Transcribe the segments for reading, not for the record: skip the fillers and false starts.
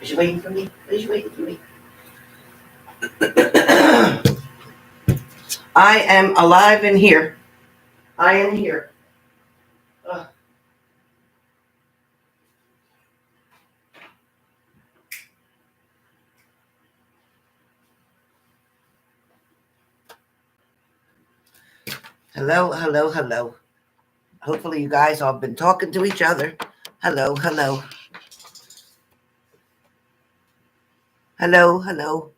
Is she waiting for me? Is she waiting for me? I am alive and here. I am here. Ugh. Hello, hello, hello. Hopefully you guys all been talking to each other. Hello, hello. Hello, hello.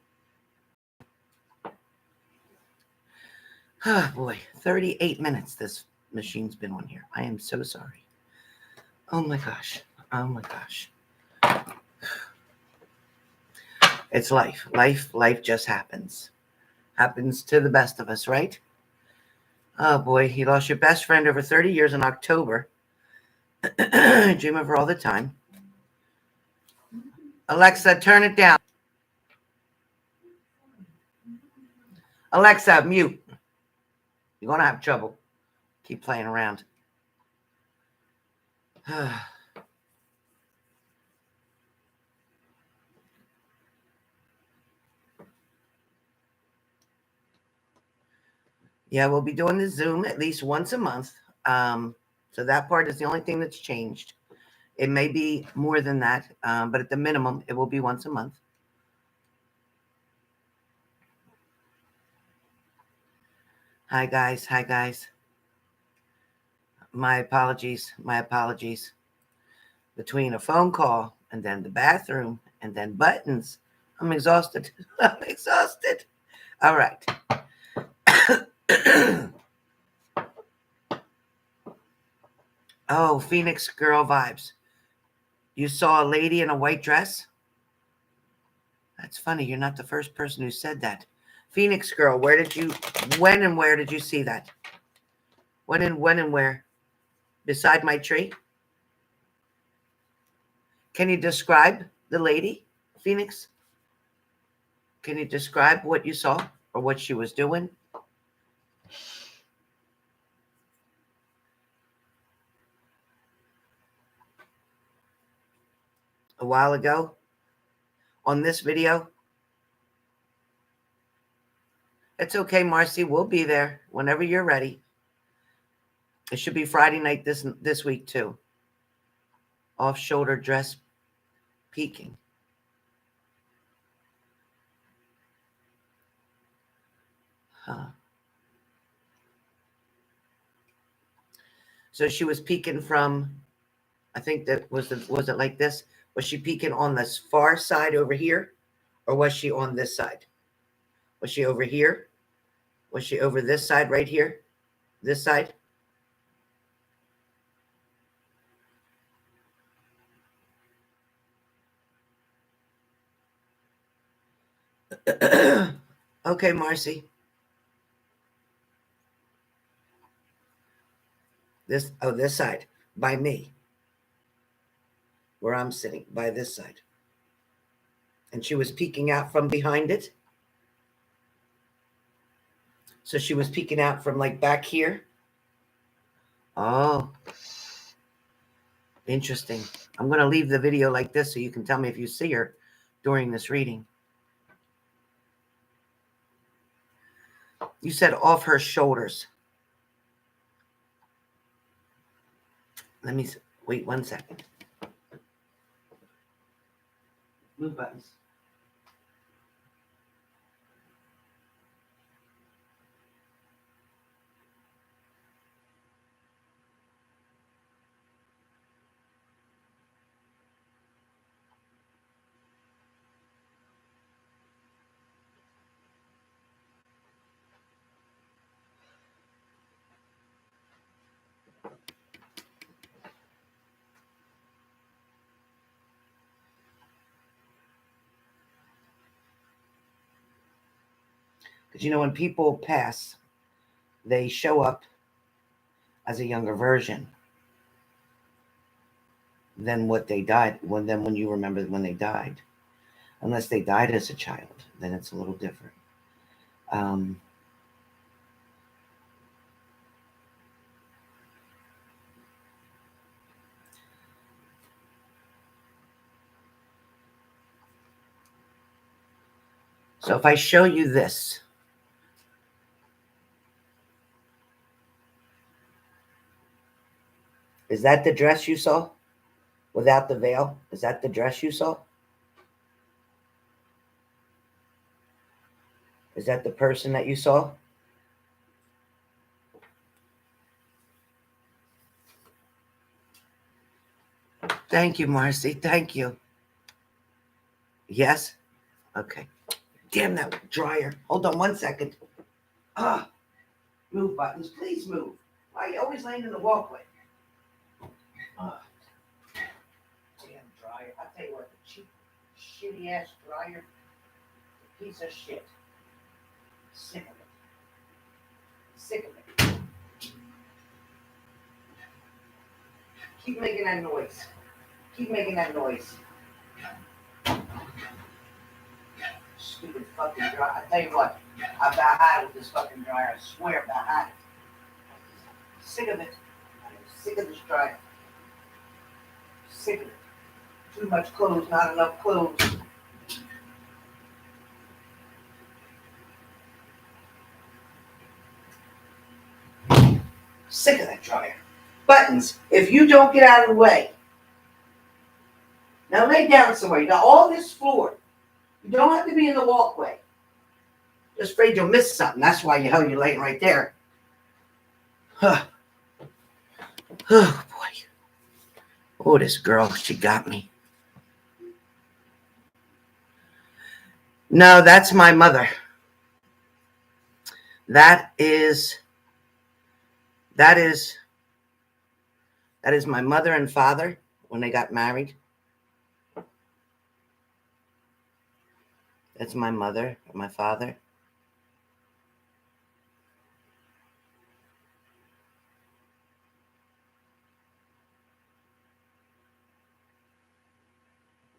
Oh boy, 38 minutes this machine's been on here. I am so sorry. Oh my gosh. Oh my gosh. It's life. Life just happens. Happens to the best of us, right? Oh boy, you lost your best friend over 30 years in October. Dream of her all the time. Alexa, turn it down. Alexa, mute. You're going to have trouble. Keep playing around. Yeah, we'll be doing the Zoom at least once a month. So that part is the only thing that's changed. It may be more than that, but at the minimum, it will be once a month. Hi, guys. Hi, guys. My apologies. My apologies. Between a phone call and then the bathroom and then buttons, I'm exhausted. I'm exhausted. All right. Oh, Phoenix girl vibes. You saw a lady in a white dress? That's funny. You're not the first person who said that. Phoenix girl, when and where did you see that? When and where? Beside my tree? Can you describe the lady, Phoenix? Can you describe what you saw or what she was doing? A while ago on this video? It's okay, Marcy. We'll be there whenever you're ready. It should be Friday night this week too. Off-shoulder dress peeking. Huh. So she was peeking from, I think that was it like this? Was she peeking on this far side over here? Or was she on this side? Was she over here? Was she over this side right here? This side? Okay, Marcy. This side. By me. Where I'm sitting. By this side. And she was peeking out from behind it. So she was peeking out from like back here. Oh. Interesting. I'm going to leave the video like this so you can tell me if you see her during this reading. You said off her shoulders. Let me wait 1 second. Move buttons. Because you know, when people pass, they show up as a younger version than what they died when you remember when they died. Unless they died as a child, then it's a little different. So if I show you this, is that the dress you saw without the veil? Is that the dress you saw? Is that the person that you saw? Thank you, Marcy. Thank you. Yes? Okay. Damn that dryer. Hold on 1 second. Move buttons. Please move. Why are you always laying in the walkway? Damn dryer. I'll tell you what, the cheap, shitty ass dryer. Piece of shit. Sick of it. Sick of it. Keep making that noise. Keep making that noise. Stupid fucking dryer. I tell you what, I about had it with this fucking dryer. I swear about had it. Sick of it. I'm sick of this dryer. Sick of it. Too much clothes, not enough clothes. Sick of that dryer. Buttons, if you don't get out of the way. Now lay down somewhere. You got all this floor. You don't have to be in the walkway. Just afraid you'll miss something. That's why you're laying right there. Huh. Oh, boy. Oh, this girl, she got me. No, that's my mother. That is my mother and father when they got married. That's my mother and my father.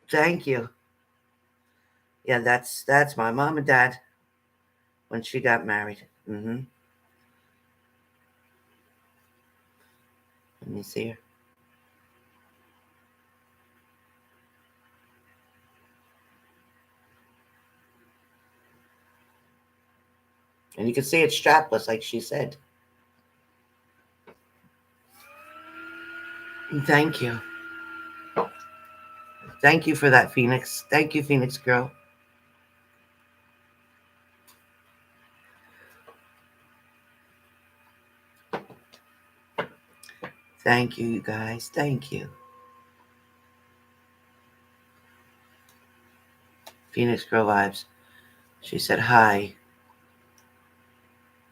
Thank you. Yeah, that's my mom and dad when she got married. Mm-hmm. Let me see her. And you can see it's strapless, like she said. Thank you. Thank you for that, Phoenix. Thank you, Phoenix girl. Thank you, you guys. Thank you. Phoenix girl vibes. She said hi.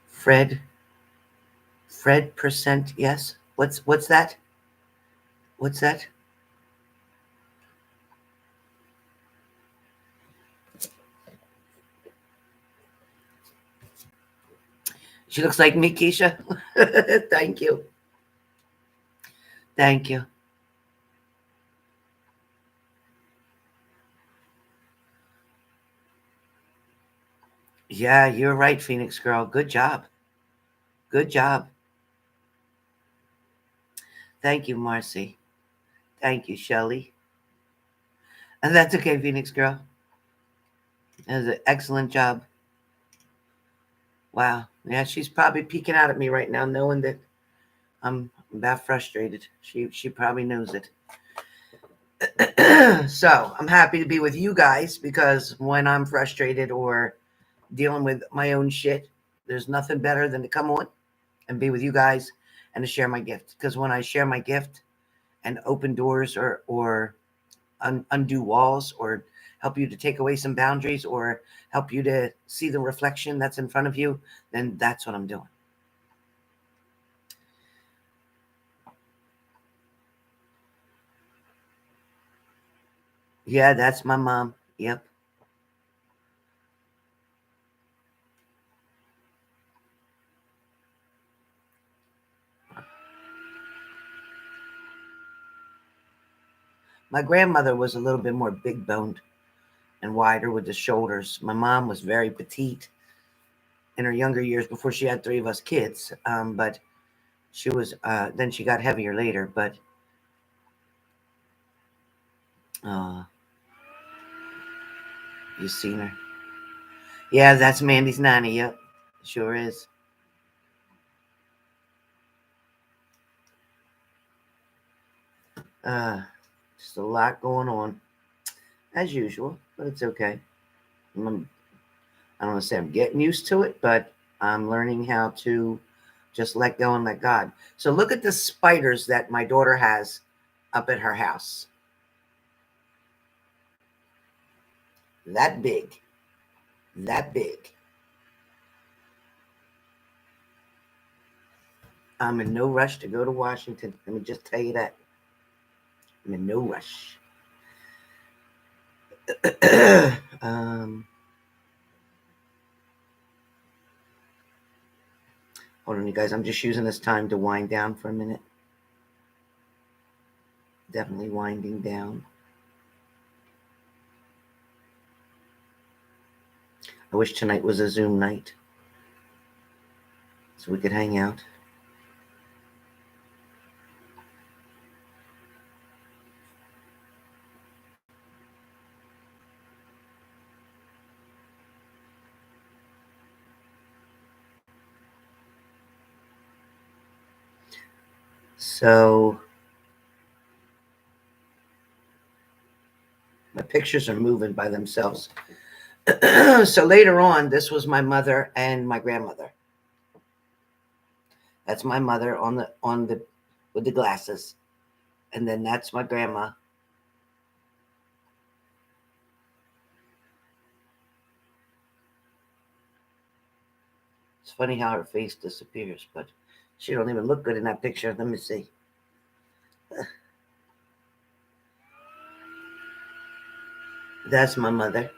Fred percent, yes. What's that? What's that? She looks like me, Keisha. Thank you. Thank you. Yeah, you're right, Phoenix girl. Good job. Good job. Thank you, Marcy. Thank you, Shelly. And that's okay, Phoenix girl. That was an excellent job. Wow. Yeah, she's probably peeking out at me right now, knowing that I'm about frustrated. She probably knows it. So I'm happy to be with you guys, because when I'm frustrated or dealing with my own shit, there's nothing better than to come on and be with you guys and to share my gift. Because when I share my gift and open doors or undo walls, or help you to take away some boundaries, or help you to see the reflection that's in front of you, then that's what I'm doing. Yeah, that's my mom. Yep. My grandmother was a little bit more big boned and wider with the shoulders. My mom was very petite in her younger years before she had three of us kids. But she was, then she got heavier later. But you've seen her. Yeah, that's Mandy's nanny. Yep, sure is. Just a lot going on, as usual, but it's okay. I don't want to say I'm getting used to it, but I'm learning how to just let go and let God. So look at the spiders that my daughter has up at her house. That big. That big. I'm in no rush to go to Washington. Let me just tell you that. I'm in no rush. Hold on, you guys. I'm just using this time to wind down for a minute. Definitely winding down. I wish tonight was a Zoom night so we could hang out. So my pictures are moving by themselves. So later on, this was my mother and my grandmother. That's my mother on the with the glasses, and then that's my grandma. It's funny how her face disappears, but she don't even look good in that picture. Let me see. That's my mother.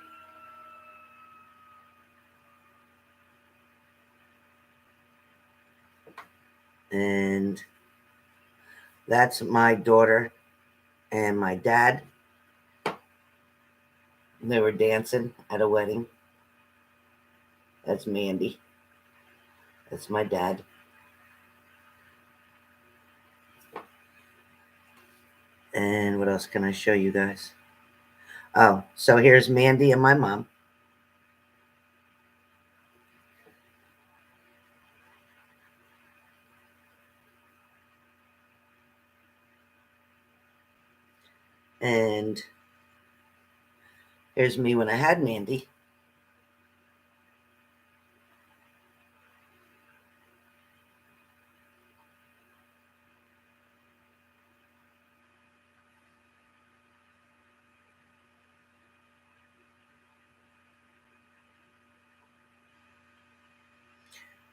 And that's my daughter and my dad. They were dancing at a wedding. That's Mandy. That's my dad. And what else can I show you guys? Oh, so here's Mandy and my mom. And here's me when I had Mandy.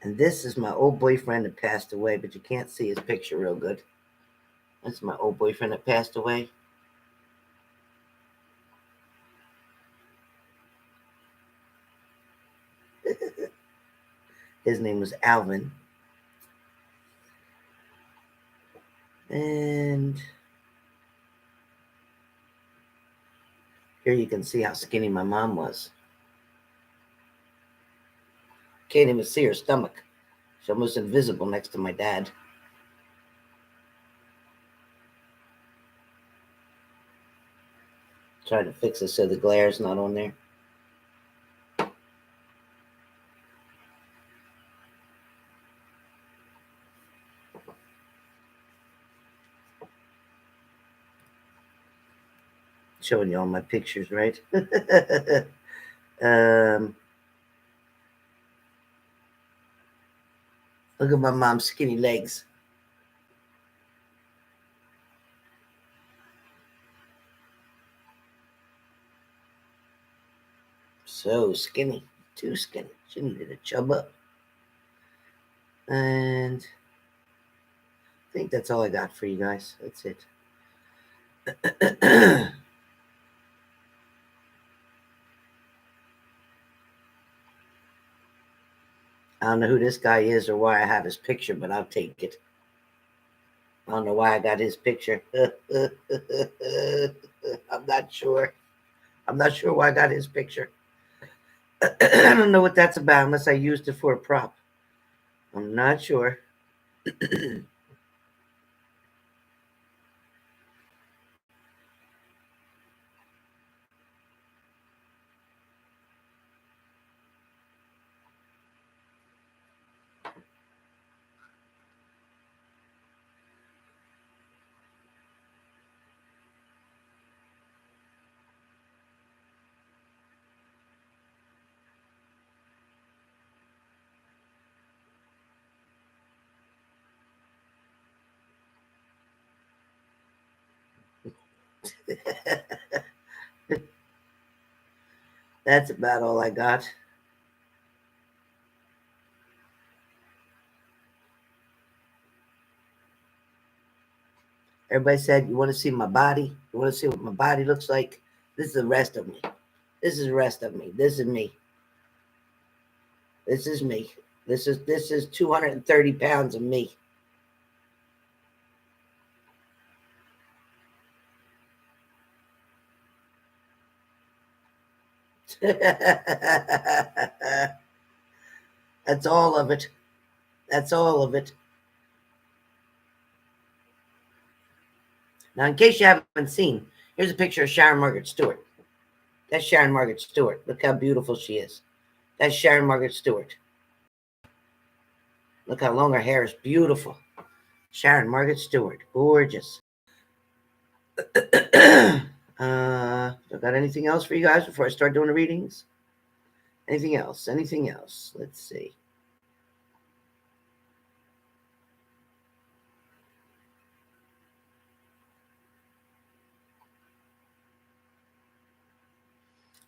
And this is my old boyfriend that passed away, but you can't see his picture real good. That's my old boyfriend that passed away. His name was Alvin. And here you can see how skinny my mom was. Can't even see her stomach. She's almost invisible next to my dad. Try to fix it so the glare is not on there. Showing you all my pictures, right? Look at my mom's skinny legs. So skinny, too skinny. She needed to chub up. And I think that's all I got for you guys. That's it. I don't know who this guy is or why I have his picture, but I'll take it. I don't know why I got his picture. I'm not sure. I'm not sure why I got his picture. I don't know what that's about unless I used it for a prop. I'm not sure. That's about all I got. Everybody said, you want to see my body? You want to see what my body looks like? This is the rest of me. This is the rest of me. This is me. This is me. This is 230 pounds of me. That's all of it. That's all of it. Now, in case you haven't seen, here's a picture of Sharon Margaret Stewart. That's Sharon Margaret Stewart. Look how beautiful she is. That's Sharon Margaret Stewart. Look how long her hair is. Beautiful. Sharon Margaret Stewart. Gorgeous. Got anything else for you guys before I start doing the readings? Anything else? Anything else? Let's see.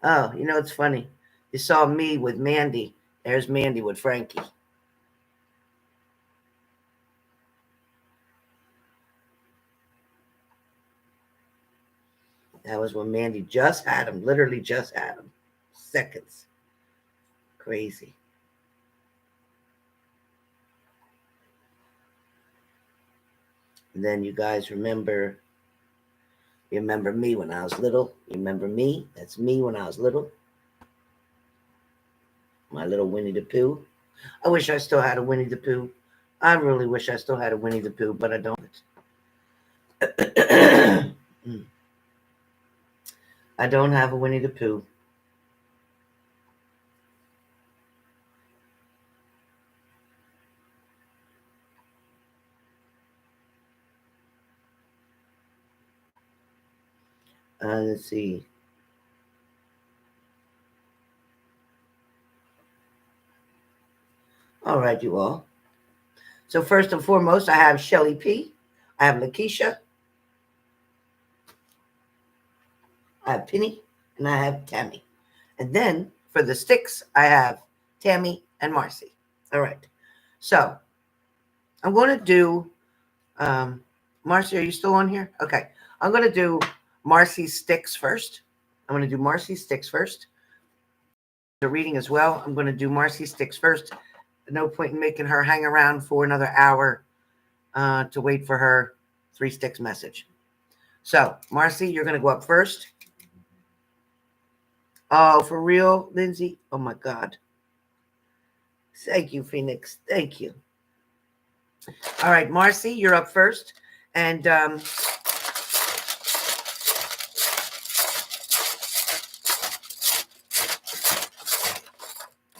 Oh, you know, it's funny. You saw me with Mandy. There's Mandy with Frankie. That was when Mandy just had him. Literally just had him. Seconds. Crazy. And then you guys remember me when I was little? You remember me? That's me when I was little. My little Winnie the Pooh. I wish I still had a Winnie the Pooh. I really wish I still had a Winnie the Pooh, but I don't. I don't have a Winnie the Pooh. Let's see. All right, you all. So first and foremost, I have Shelly P. I have LAKESHA. I have Pinny. And I have Tammy. And then for the sticks, I have Tammy and MARCI. All right. So I'm going to do, MARCI, are you still on here? Okay. I'm going to do MARCI Styx first. I'm going to do MARCI Styx first. The reading as well. I'm going to do MARCI Styx first. No point in making her hang around for another hour to wait for her 3 sticks message. So, MARCI, you're going to go up first. Oh, for real, Lindsay? Oh, my God. Thank you, Phoenix. Thank you. All right, MARCI, you're up first. And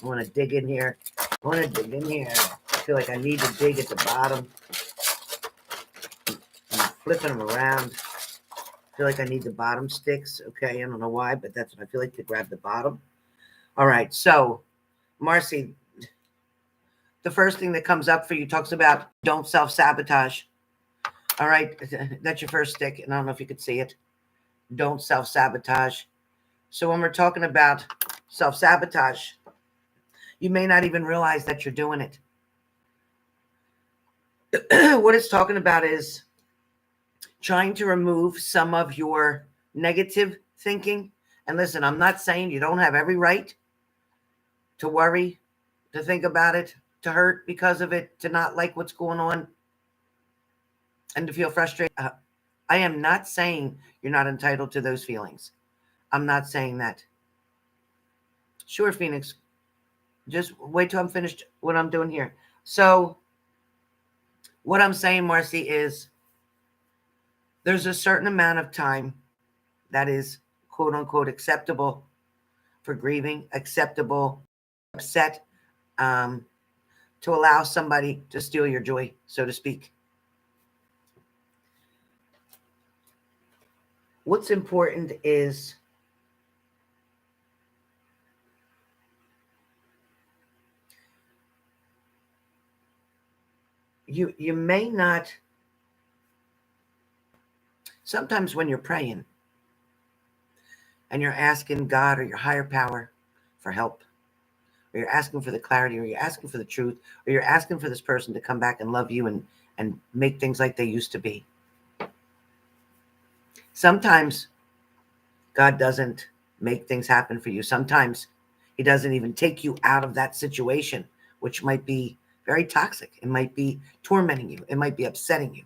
I want to dig in here. I want to dig in here. I feel like I need to dig at the bottom. I'm flipping them around. I feel like I need the bottom sticks. Okay, I don't know why, but that's what I feel like, to grab the bottom. All right, so Marcy, the first thing that comes up for you talks about don't self-sabotage. All right, that's your first stick, and I don't know if you could see it. Don't self-sabotage. So when we're talking about self-sabotage, you may not even realize that you're doing it. What it's talking about is trying to remove some of your negative thinking. And listen, I'm not saying you don't have every right to worry, to think about it, to hurt because of it, to not like what's going on, and to feel frustrated. I am not saying you're not entitled to those feelings. I'm not saying that. Sure, Phoenix. Just wait till I'm finished what I'm doing here. So what I'm saying, Marcy, is there's a certain amount of time that is quote unquote acceptable for grieving, acceptable, upset, to allow somebody to steal your joy, so to speak. What's important is you may not, sometimes when you're praying and you're asking God or your higher power for help, or you're asking for the clarity, or you're asking for the truth, or you're asking for this person to come back and love you and make things like they used to be. Sometimes God doesn't make things happen for you. Sometimes he doesn't even take you out of that situation, which might be very toxic. It might be tormenting you. It might be upsetting you.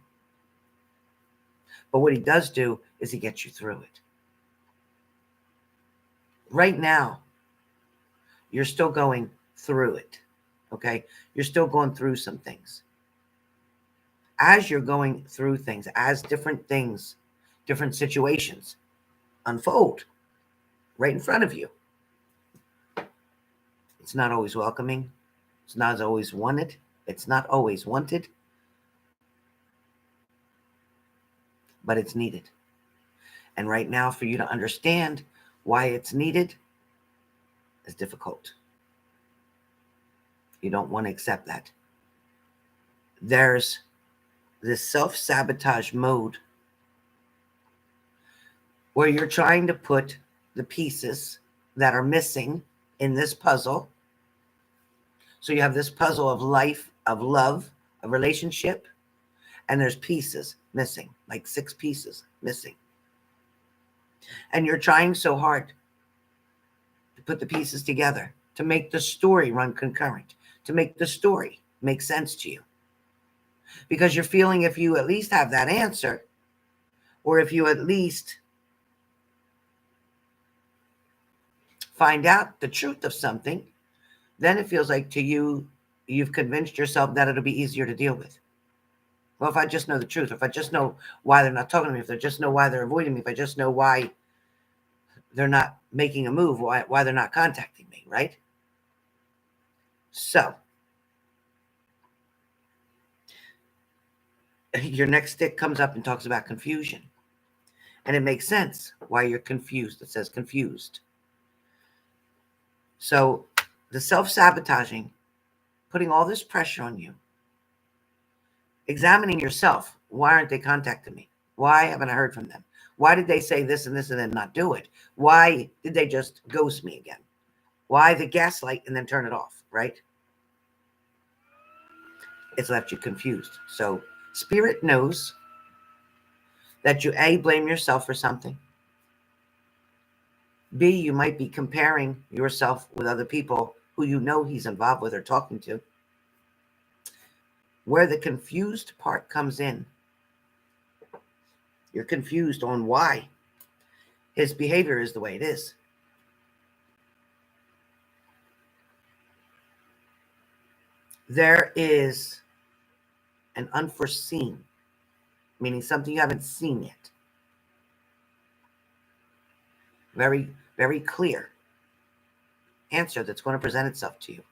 But what he does do is he gets you through it. Right now, you're still going through it, okay? You're still going through some things. As you're going through things, as different things, different situations unfold right in front of you, it's not always welcoming. It's not always wanted. It's not always wanted, but it's needed. And right now, for you to understand why it's needed is difficult. You don't want to accept that. There's this self-sabotage mode where you're trying to put the pieces that are missing in this puzzle. So you have this puzzle of life, of love, of relationship, and there's pieces missing, like 6 pieces missing. And you're trying so hard to put the pieces together, to make the story run concurrent, to make the story make sense to you. Because you're feeling if you at least have that answer, or if you at least find out the truth of something, then it feels like to you, you've convinced yourself that it'll be easier to deal with. Well, if I just know the truth, if I just know why they're not talking to me, if I just know why they're avoiding me, if I just know why they're not making a move, why they're not contacting me, right? So your next stick comes up and talks about confusion. And it makes sense why you're confused. It says confused. So the self-sabotaging, putting all this pressure on you, examining yourself. Why aren't they contacting me? Why haven't I heard from them? Why did they say this and this and then not do it? Why did they just ghost me again? Why the gaslight and then turn it off, right? It's left you confused. So Spirit knows that you, A, blame yourself for something. B, you might be comparing yourself with other people who you know he's involved with or talking to. Where the confused part comes in, you're confused on why his behavior is the way it is. There is an unforeseen, meaning something you haven't seen yet. Very, very clear. answer that's going to present itself to you.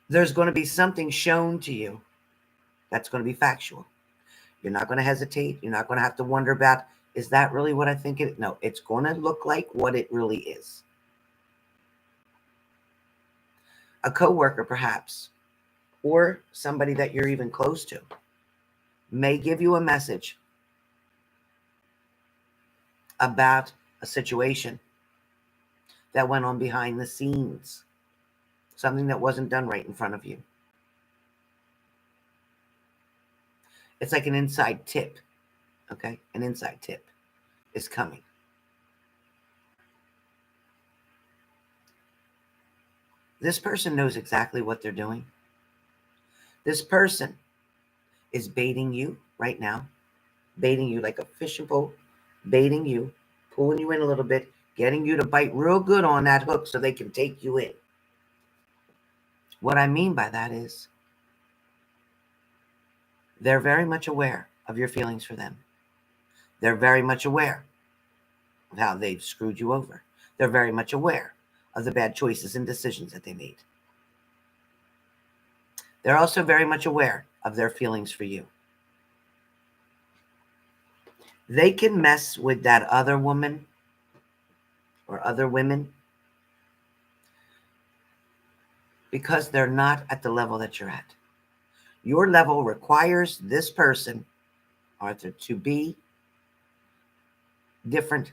There's going to be something shown to you that's going to be factual. You're not going to hesitate. You're not going to have to wonder about, is that really what I think it is? No, it's going to look like what it really is. A coworker, perhaps, or somebody that you're even close to, may give you a message about a situation that went on behind the scenes, something that wasn't done right in front of you. It's like an inside tip, okay? An inside tip is coming. This person knows exactly what they're doing. This person is baiting you right now, baiting you like a fishing pole, baiting you, pulling you in a little bit, getting you to bite real good on that hook so they can take you in. What I mean by that is they're very much aware of your feelings for them. They're very much aware of how they've screwed you over. They're very much aware of the bad choices and decisions that they made. They're also very much aware of their feelings for you. They can mess with that other woman or other women because they're not at the level that you're at. Your level requires this person, Arthur, to be different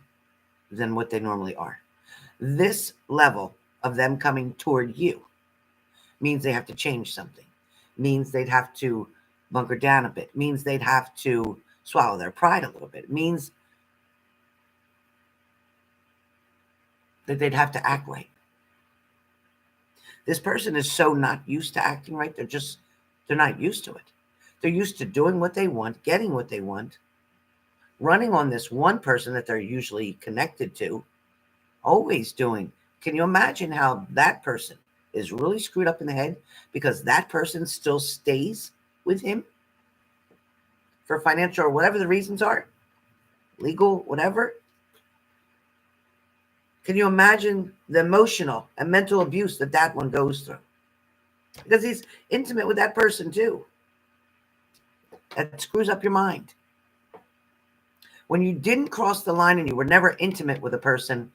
than what they normally are. This level of them coming toward you means they have to change something, means they'd have to bunker down a bit, means they'd have to swallow their pride a little bit. It means that they'd have to act right. This person is so not used to acting right, they're not used to it. They're used to doing what they want, getting what they want, running on this one person that they're usually connected to, always doing. Can you imagine how that person is really screwed up in the head because that person still stays with him for financial or whatever the reasons are, legal, whatever? Can you imagine the emotional and mental abuse that one goes through? Because he's intimate with that person too. That screws up your mind. When you didn't cross the line and you were never intimate with a person,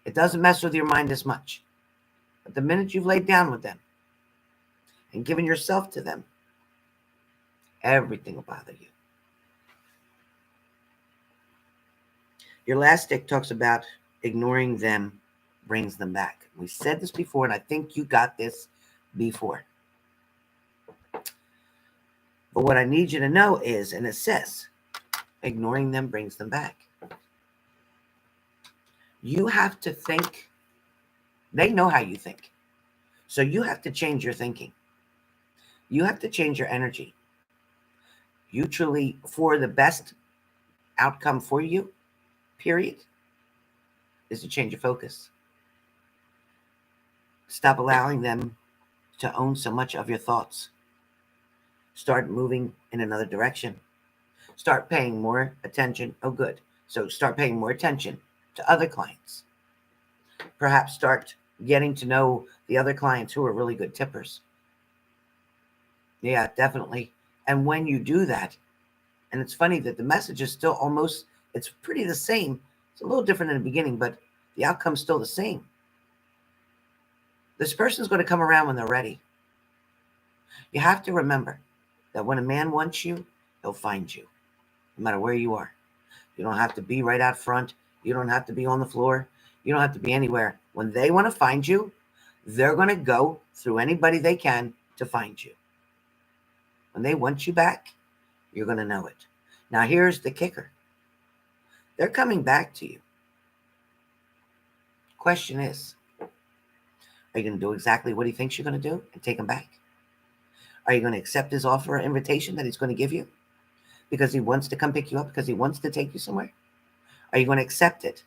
it doesn't mess with your mind as much. But the minute you've laid down with them and given yourself to them, everything will bother you. Your last stick talks about ignoring them brings them back. We said this before, and I think you got this before. But what I need you to know is, and it says, ignoring them brings them back. You have to think. They know how you think. So you have to change your thinking. You have to change your energy. You truly, for the best outcome for you, period, is to change your focus. Stop allowing them to own so much of your thoughts. Start moving in another direction. Start paying more attention. Oh, good. So start paying more attention to other clients. Perhaps start getting to know the other clients who are really good tippers. Yeah, definitely. And when you do that, and it's funny that the message is still almost, it's pretty the same. It's a little different in the beginning, but the outcome's still the same. This person's going to come around when they're ready. You have to remember that when a man wants you, he'll find you, no matter where you are. You don't have to be right out front. You don't have to be on the floor. You don't have to be anywhere. When they want to find you, they're going to go through anybody they can to find you. When they want you back, you're going to know it. Now, here's the kicker. They're coming back to you. Question is, are you going to do exactly what he thinks you're going to do and take him back? Are you going to accept his offer or invitation that he's going to give you because he wants to come pick you up, because he wants to take you somewhere? Are you going to accept it?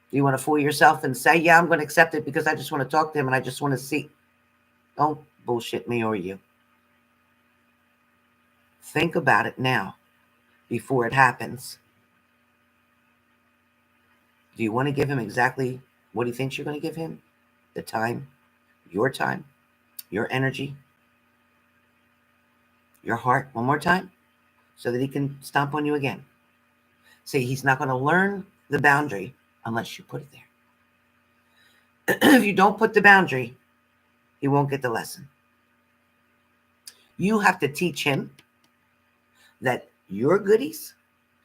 Do you want to fool yourself and say, yeah, I'm going to accept it because I just want to talk to him and I just want to see? Don't bullshit me or you. Think about it now before it happens. Do you want to give him exactly What do you think you're going to give him? The time, your energy, your heart, one more time, so that he can stomp on you again. See, he's not going to learn the boundary unless you put it there. If you don't put the boundary, he won't get the lesson. You have to teach him that your goodies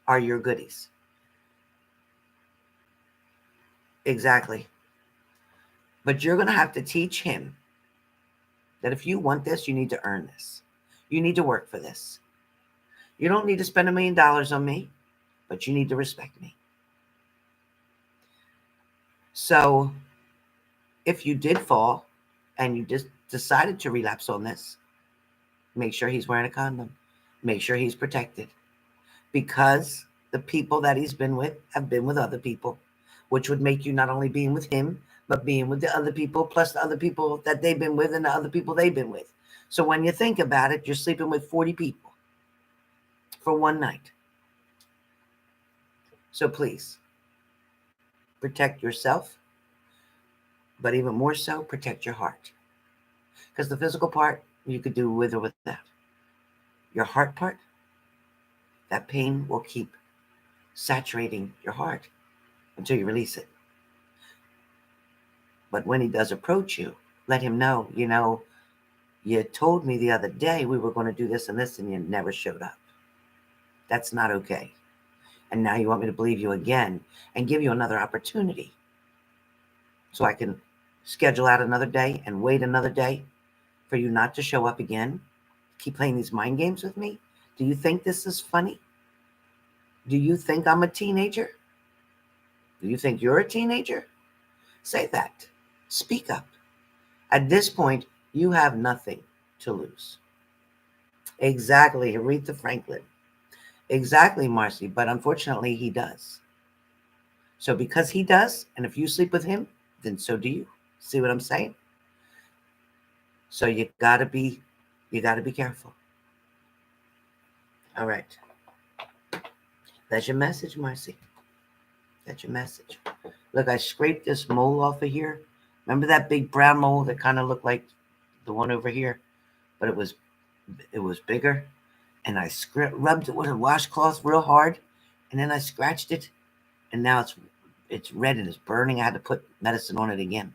are your goodies. Exactly. But you're going to have to teach him that if you want this, you need to earn this. You need to work for this. You don't need to spend $1 million on me, but you need to respect me. So if you did fall and you just decided to relapse on this, make sure he's wearing a condom. Make sure he's protected. Because the people that he's been with have been with other people, which would make you not only being with him, but being with the other people, plus the other people that they've been with and the other people they've been with. So when you think about it, you're sleeping with 40 people for one night. So please, protect yourself, but even more so, protect your heart. Because the physical part, you could do with or without. Your heart part, that pain will keep saturating your heart until you release it. But when he does approach you, let him know, you told me the other day we were going to do this and this, and you never showed up. That's not okay. And now you want me to believe you again and give you another opportunity so I can schedule out another day and wait another day for you not to show up again? Keep playing these mind games with me? Do you think this is funny? Do you think I'm a teenager? Do you think you're a teenager? Say that. Speak up. At this point, you have nothing to lose. Exactly, Aretha Franklin. Exactly, MARCI. But unfortunately, he does. So because he does, and if you sleep with him, then so do you. See what I'm saying? So you gotta be careful. All right. That's your message, MARCI. That's your message. Look, I scraped this mole off of here. Remember that big brown mole that kind of looked like the one over here, but it was bigger. And I rubbed it with a washcloth real hard, and then I scratched it, and now it's red and it's burning. I had to put medicine on it again.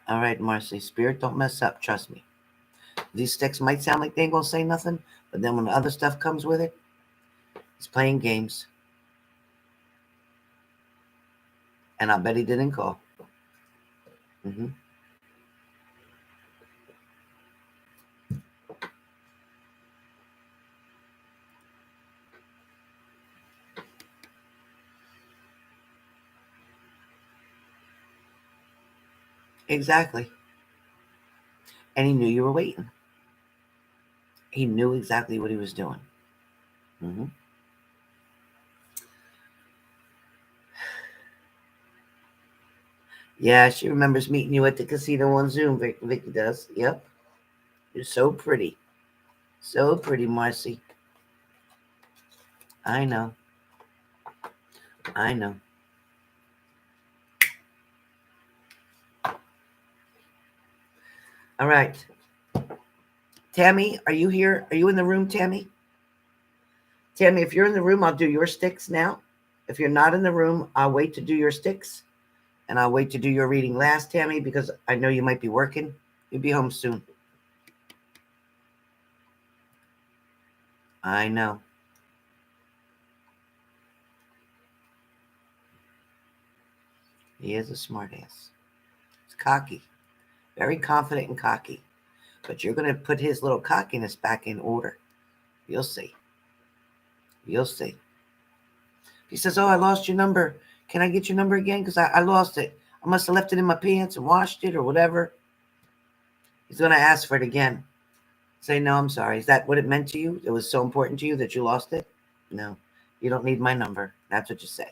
All right, MARCI, spirit, don't mess up. Trust me. These sticks might sound like they ain't gonna say nothing, but then when the other stuff comes with it, it's playing games. And I bet he didn't call. Exactly. And he knew you were waiting. He knew exactly what he was doing. Yeah, she remembers meeting you at the casino on Zoom, Vicky does. Yep. You're so pretty. So pretty, MARCI. I know. I know. All right. Tammy, are you here? Are you in the room, Tammy? Tammy, if you're in the room, I'll do your sticks now. If you're not in the room, I'll wait to do your sticks. And I'll wait to do your reading last, Tammy, because I know you might be working. You'll be home soon. I know. He is a smartass. He's cocky. Very confident and cocky. But you're going to put his little cockiness back in order. You'll see. You'll see. He says, oh, I lost your number. Can I get your number again? Because I lost it. I must have left it in my pants and washed it or whatever. He's going to ask for it again. Say, no, I'm sorry. Is that what it meant to you? It was so important to you that you lost it? No, you don't need my number. That's what you say.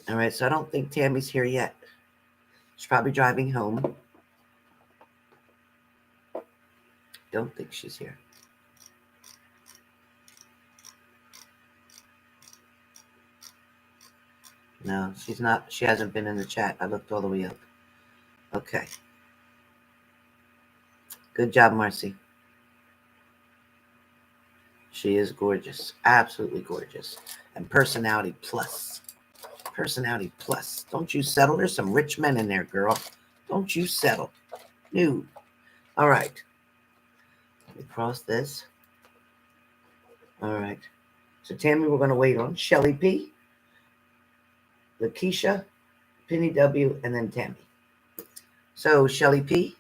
All right, so I don't think Tammy's here yet. She's probably driving home. Don't think she's here. No, she's not. She hasn't been in the chat. I looked all the way up. Okay. Good job, Marcy. She is gorgeous. Absolutely gorgeous. And personality plus. Personality plus. Don't you settle. There's some rich men in there, girl. Don't you settle. No. All right. Let me cross this. All right. So, Tammy, we're going to wait on Shelly P, LAKESHA, Penny W, and then Tammy. So, Shelly P.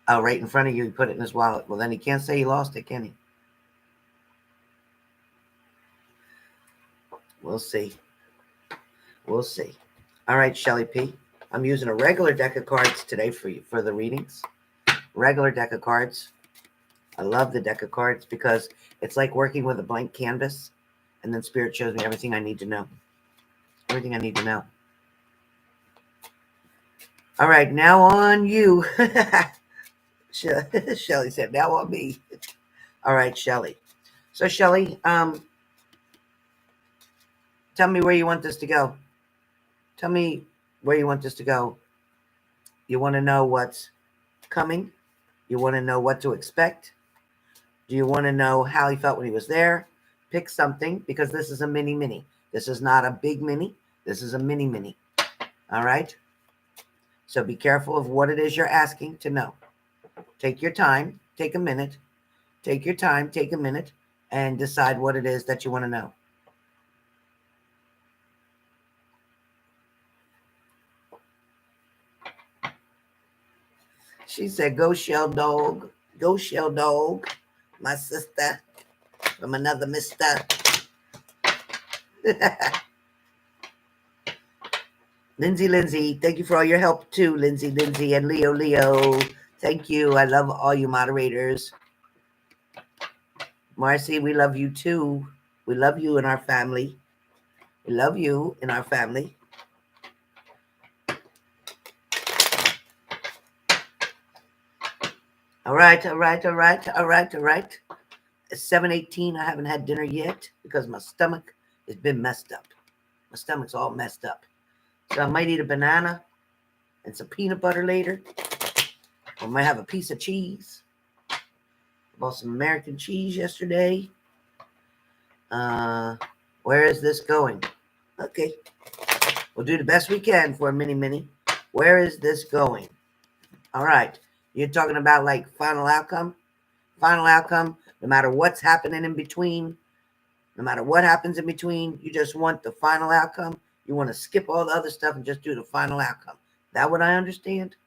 Oh, right in front of you, he put it in his wallet. Well, then he can't say he lost it, can he? We'll see. We'll see. All right, Shelly P. I'm using a regular deck of cards today for you for the readings. Regular deck of cards. I love the deck of cards because it's like working with a blank canvas, and then Spirit shows me everything I need to know. Everything I need to know. All right, now on you. Shelly said, now on me. All right, Shelly. So, Shelly, tell me where you want this to go. Tell me where you want this to go. You want to know what's coming? You want to know what to expect? Do you want to know how he felt when he was there? Pick something, because this is a mini. This is not a big mini. This is a mini. All right? So be careful of what it is you're asking to know. Take your time. Take a minute. Take your time. Take a minute. And decide what it is that you want to know. She said, go Shell Dog. Go Shell Dog. My sister from another mister. Lindsay, thank you for all your help too, Lindsay, and Leo. Thank you. I love all you moderators. Marcy, we love you too. We love you in our family. We love you in our family. All right. It's 7:18. I haven't had dinner yet because my stomach has been messed up. My stomach's all messed up. So I might eat a banana and some peanut butter later. I might have a piece of cheese. I bought some American cheese yesterday. Where is this going? Okay. We'll do the best we can for a mini. Where is this going? All right. You're talking about like final outcome? Final outcome, no matter what's happening in between, no matter what happens in between, you just want the final outcome. You want to skip all the other stuff and just do the final outcome. That what I understand?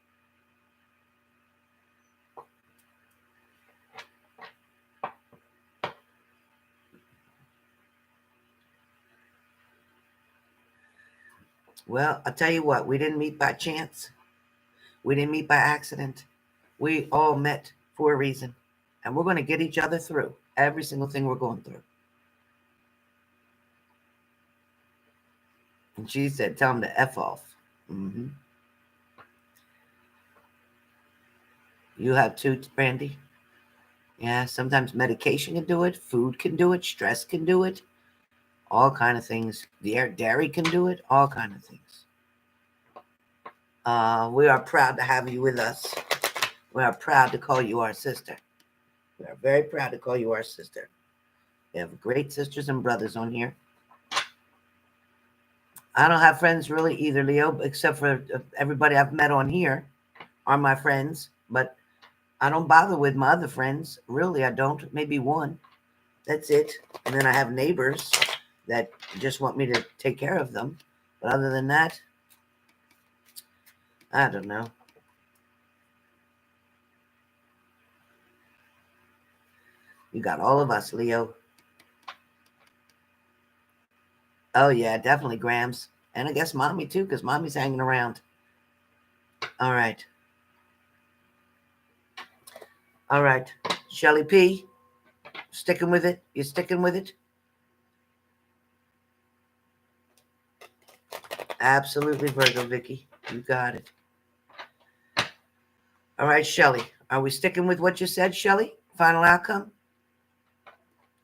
Well, I'll tell you what, we didn't meet by chance. We didn't meet by accident. We all met for a reason. And we're going to get each other through every single thing we're going through. And she said, tell him to F off. Mm-hmm. You have too, Brandy? Yeah, sometimes medication can do it. Food can do it. Stress can do it. All kind of things. Dairy can do it. All kind of things. We are proud to have you with us. We are proud to call you our sister. We are very proud to call you our sister. We have great sisters and brothers on here. I don't have friends really either, Leo, except for everybody I've met on here are my friends. But I don't bother with my other friends. Really, I don't. Maybe one. That's it. And then I have neighbors that just want me to take care of them. But other than that, I don't know. You got all of us, Leo. Oh, yeah, definitely Grams. And I guess Mommy, too, because Mommy's hanging around. All right. All right. Shelly P, sticking with it? You sticking with it? Absolutely, Virgo Vicky. You got it. All right, Shelly. Are we sticking with what you said, Shelley? Final outcome?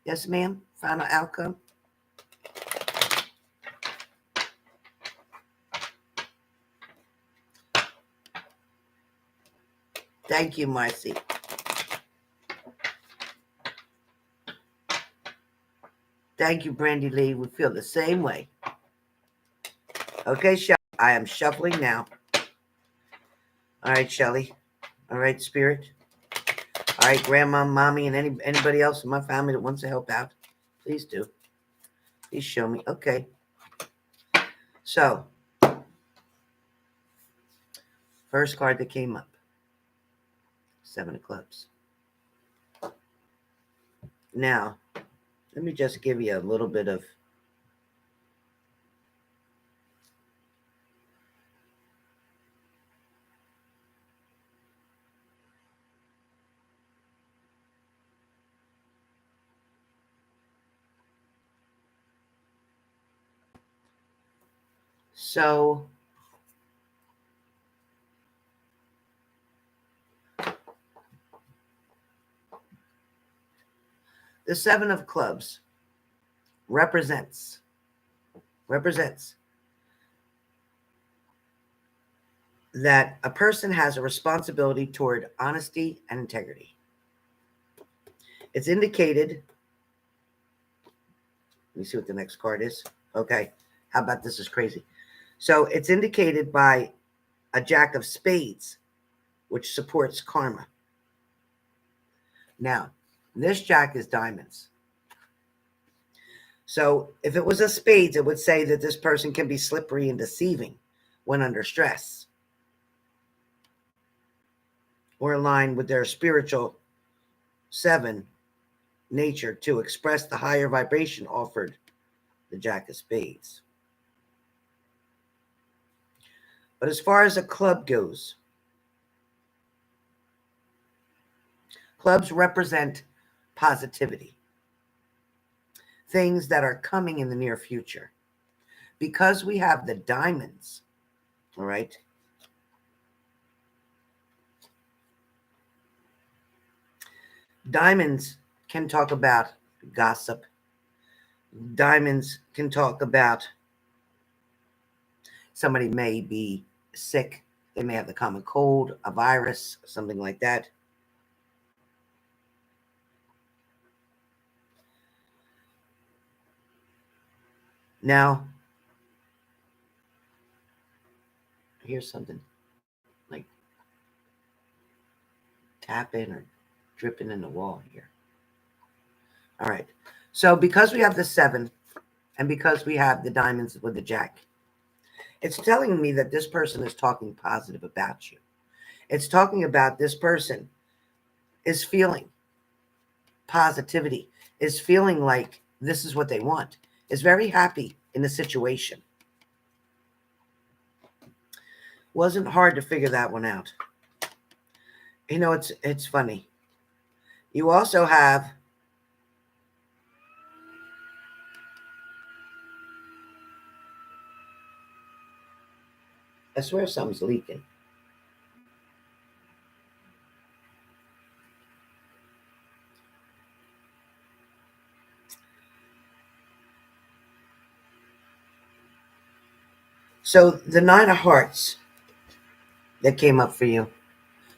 Yes, ma'am. Final outcome. Thank you, Marcy. Thank you, Brandy Lee. We feel the same way. Okay, Shelley. I am shuffling now. All right, Shelley. All right, Spirit. All right, Grandma, Mommy, and anybody else in my family that wants to help out, please do. Please show me. Okay. So, first card that came up. 7 of clubs. Now, let me just give you a little bit of so the 7 of clubs represents that a person has a responsibility toward honesty and integrity. It's indicated. Let me see what the next card is. Okay. How about this is crazy? So it's indicated by a Jack of Spades, which supports karma. Now, this Jack is diamonds. So if it was a Spades, it would say that this person can be slippery and deceiving when under stress, or aligned with their spiritual 7 nature to express the higher vibration offered the Jack of Spades. But as far as a club goes, clubs represent positivity, things that are coming in the near future. Because we have the diamonds, all right? Diamonds can talk about gossip. Diamonds can talk about somebody may be sick. They may have the common cold, a virus, something like that. Now, here's something like tapping or dripping in the wall here. All right. So because we have the 7 and because we have the diamonds with the Jack, it's telling me that this person is talking positive about you. It's talking about this person is feeling positivity, is feeling like this is what they want, is very happy in the situation. Wasn't hard to figure that one out. You know, it's funny. You also have I swear something's leaking. So the 9 of Hearts that came up for you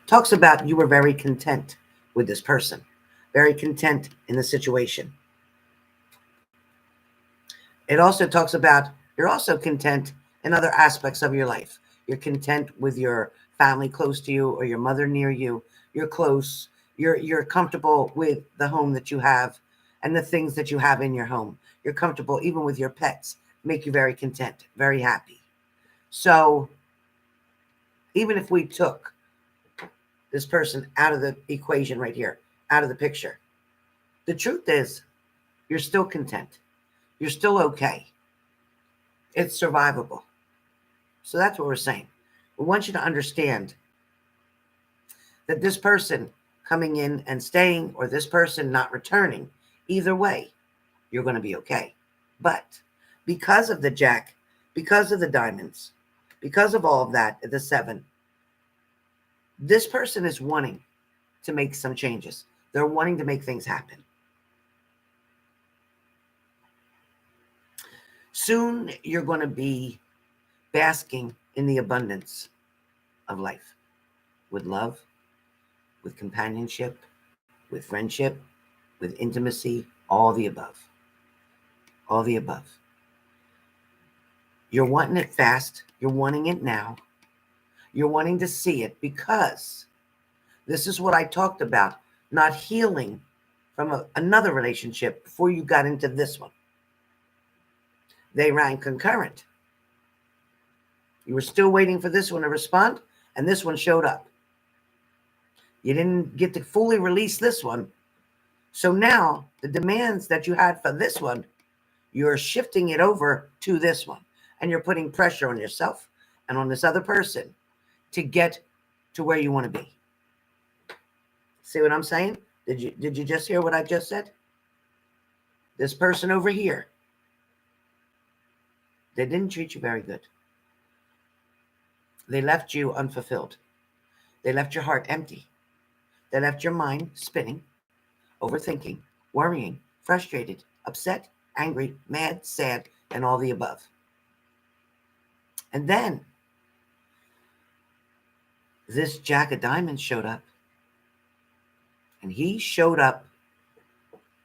talks about you were very content with this person, very content in the situation. It also talks about you're also content in other aspects of your life. You're content with your family close to you or your mother near you. You're close. You're comfortable with the home that you have and the things that you have in your home. You're comfortable even with your pets. Make you very content, very happy. So even if we took this person out of the equation right here, out of the picture, the truth is you're still content. You're still okay. It's survivable. So that's what we're saying. We want you to understand that this person coming in and staying or this person not returning, either way, you're going to be okay. But because of the Jack, because of the diamonds, because of all of that, the 7, this person is wanting to make some changes. They're wanting to make things happen. Soon you're going to be basking in the abundance of life, with love, with companionship, with friendship, with intimacy, all the above. All the above. You're wanting it fast. You're wanting it now. You're wanting to see it because this is what I talked about, not healing from another relationship before you got into this one. They ran concurrent. You were still waiting for this one to respond, and this one showed up. You didn't get to fully release this one. So now the demands that you had for this one, you're shifting it over to this one. And you're putting pressure on yourself and on this other person to get to where you want to be. See what I'm saying? Did you just hear what I just said? This person over here, they didn't treat you very good. They left you unfulfilled. They left your heart empty. They left your mind spinning, overthinking, worrying, frustrated, upset, angry, mad, sad, and all the above. And then this Jack of Diamonds showed up. And he showed up,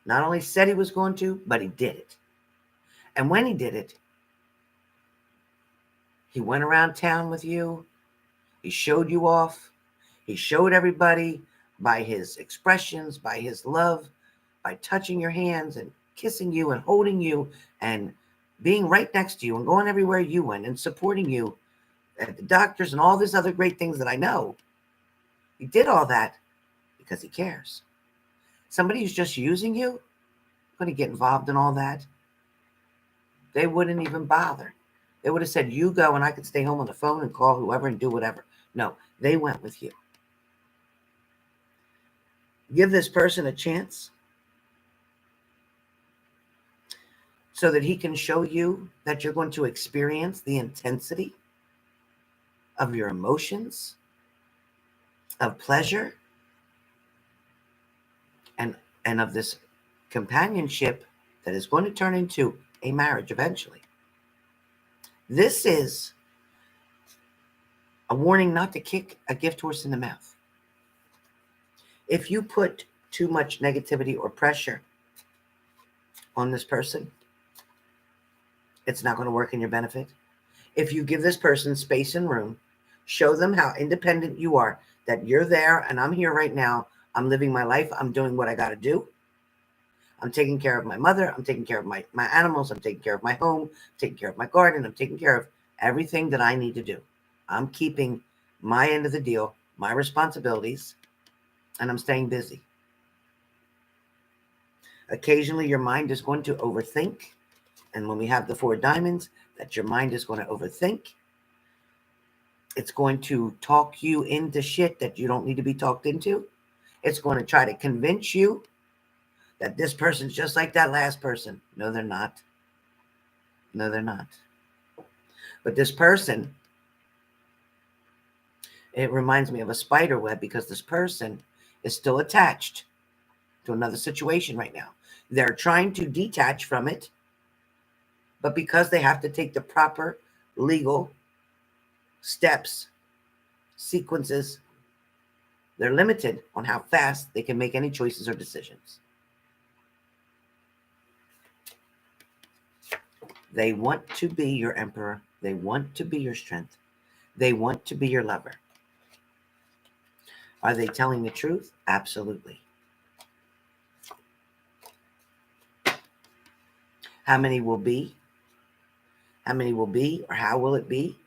not only said he was going to, but he did it. And when he did it, he went around town with you. He showed you off. He showed everybody by his expressions, by his love, by touching your hands and kissing you and holding you and being right next to you and going everywhere you went and supporting you at the doctors and all these other great things that I know. He did all that because he cares. Somebody who's just using you, going to get involved in all that. They wouldn't even bother. They would have said, you go and I could stay home on the phone and call whoever and do whatever. No, they went with you. Give this person a chance so that he can show you that you're going to experience the intensity of your emotions, of pleasure, and of this companionship that is going to turn into a marriage eventually. This is a warning not to kick a gift horse in the mouth. If you put too much negativity or pressure on this person, it's not going to work in your benefit. If you give this person space and room, show them how independent you are, that you're there and I'm here right now. I'm living my life. I'm doing what I got to do. I'm taking care of my mother. I'm taking care of my animals. I'm taking care of my home. I'm taking care of my garden. I'm taking care of everything that I need to do. I'm keeping my end of the deal, my responsibilities, and I'm staying busy. Occasionally, your mind is going to overthink. And when we have the 4 diamonds, that your mind is going to overthink. It's going to talk you into shit that you don't need to be talked into. It's going to try to convince you that this person's just like that last person. No, they're not. No, they're not. But this person, it reminds me of a spider web because this person is still attached to another situation right now. They're trying to detach from it, but because they have to take the proper legal steps, sequences, they're limited on how fast they can make any choices or decisions. They want to be your emperor. They want to be your strength. They want to be your lover. Are they telling the truth? Absolutely. How many will be? How many will be, or how will it be?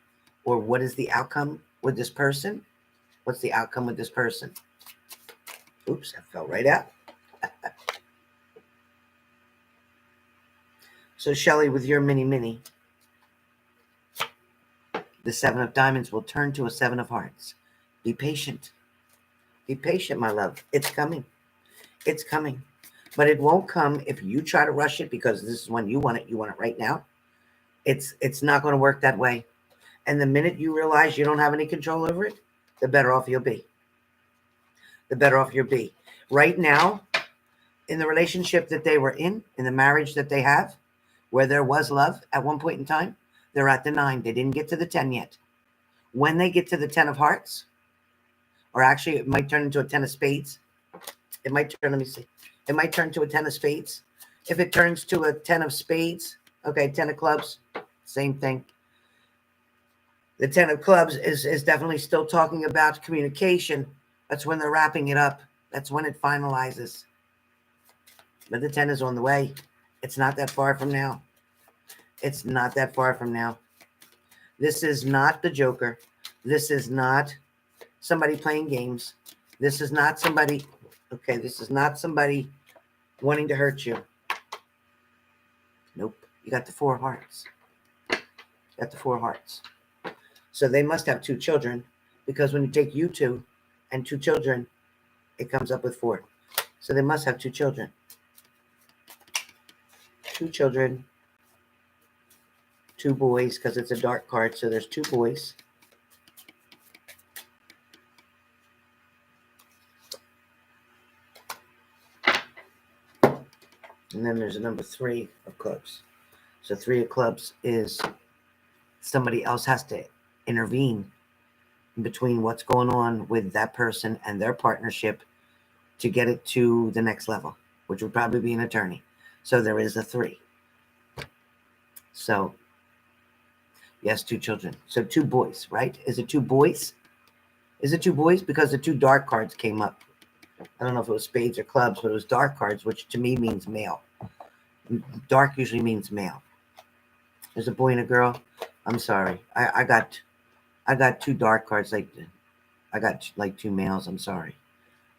Or what is the outcome with this person? What's the outcome with this person? Oops, I fell right out. So, Shelley, with your mini, the 7 of diamonds will turn to a 7 of hearts. Be patient. Be patient, my love. It's coming. It's coming. But it won't come if you try to rush it because this is when you want it. You want it right now. It's not going to work that way. And the minute you realize you don't have any control over it, the better off you'll be. the better off you'll be. Right now, in the relationship that they were in the marriage that they have, where there was love at one point in time, they're at the 9. They didn't get to the 10 yet. When they get to the 10 of hearts, or actually it might turn into a 10 of spades. It might turn, let me see. It might turn to a 10 of spades. If it turns to a 10 of spades, okay, 10 of clubs, same thing. The 10 of clubs is definitely still talking about communication. That's when they're wrapping it up. That's when it finalizes. But the 10 is on the way. It's not that far from now. It's not that far from now. This is not the Joker. This is not somebody playing games. This is not somebody, okay, this is not somebody wanting to hurt you. Nope. You got the 4 of hearts. You got the 4 of hearts. So they must have 2 children, because when you take you 2 and 2 children, it comes up with 4. So they must have 2 children. 2 children. 2 boys, because it's a dark card. So there's 2 boys. And then there's a number 3 of clubs. So 3 of clubs is somebody else has to intervene in between what's going on with that person and their partnership to get it to the next level, which would probably be an attorney. So there is a 3. So, yes, 2 children. So 2 boys, right? Is it 2 boys? Is it 2 boys? Because the 2 dark cards came up. I don't know if it was spades or clubs, but it was dark cards, which to me means male. Dark usually means male. There's a boy and a girl. I'm sorry. I got 2 dark cards. Like I got like 2 males. I'm sorry.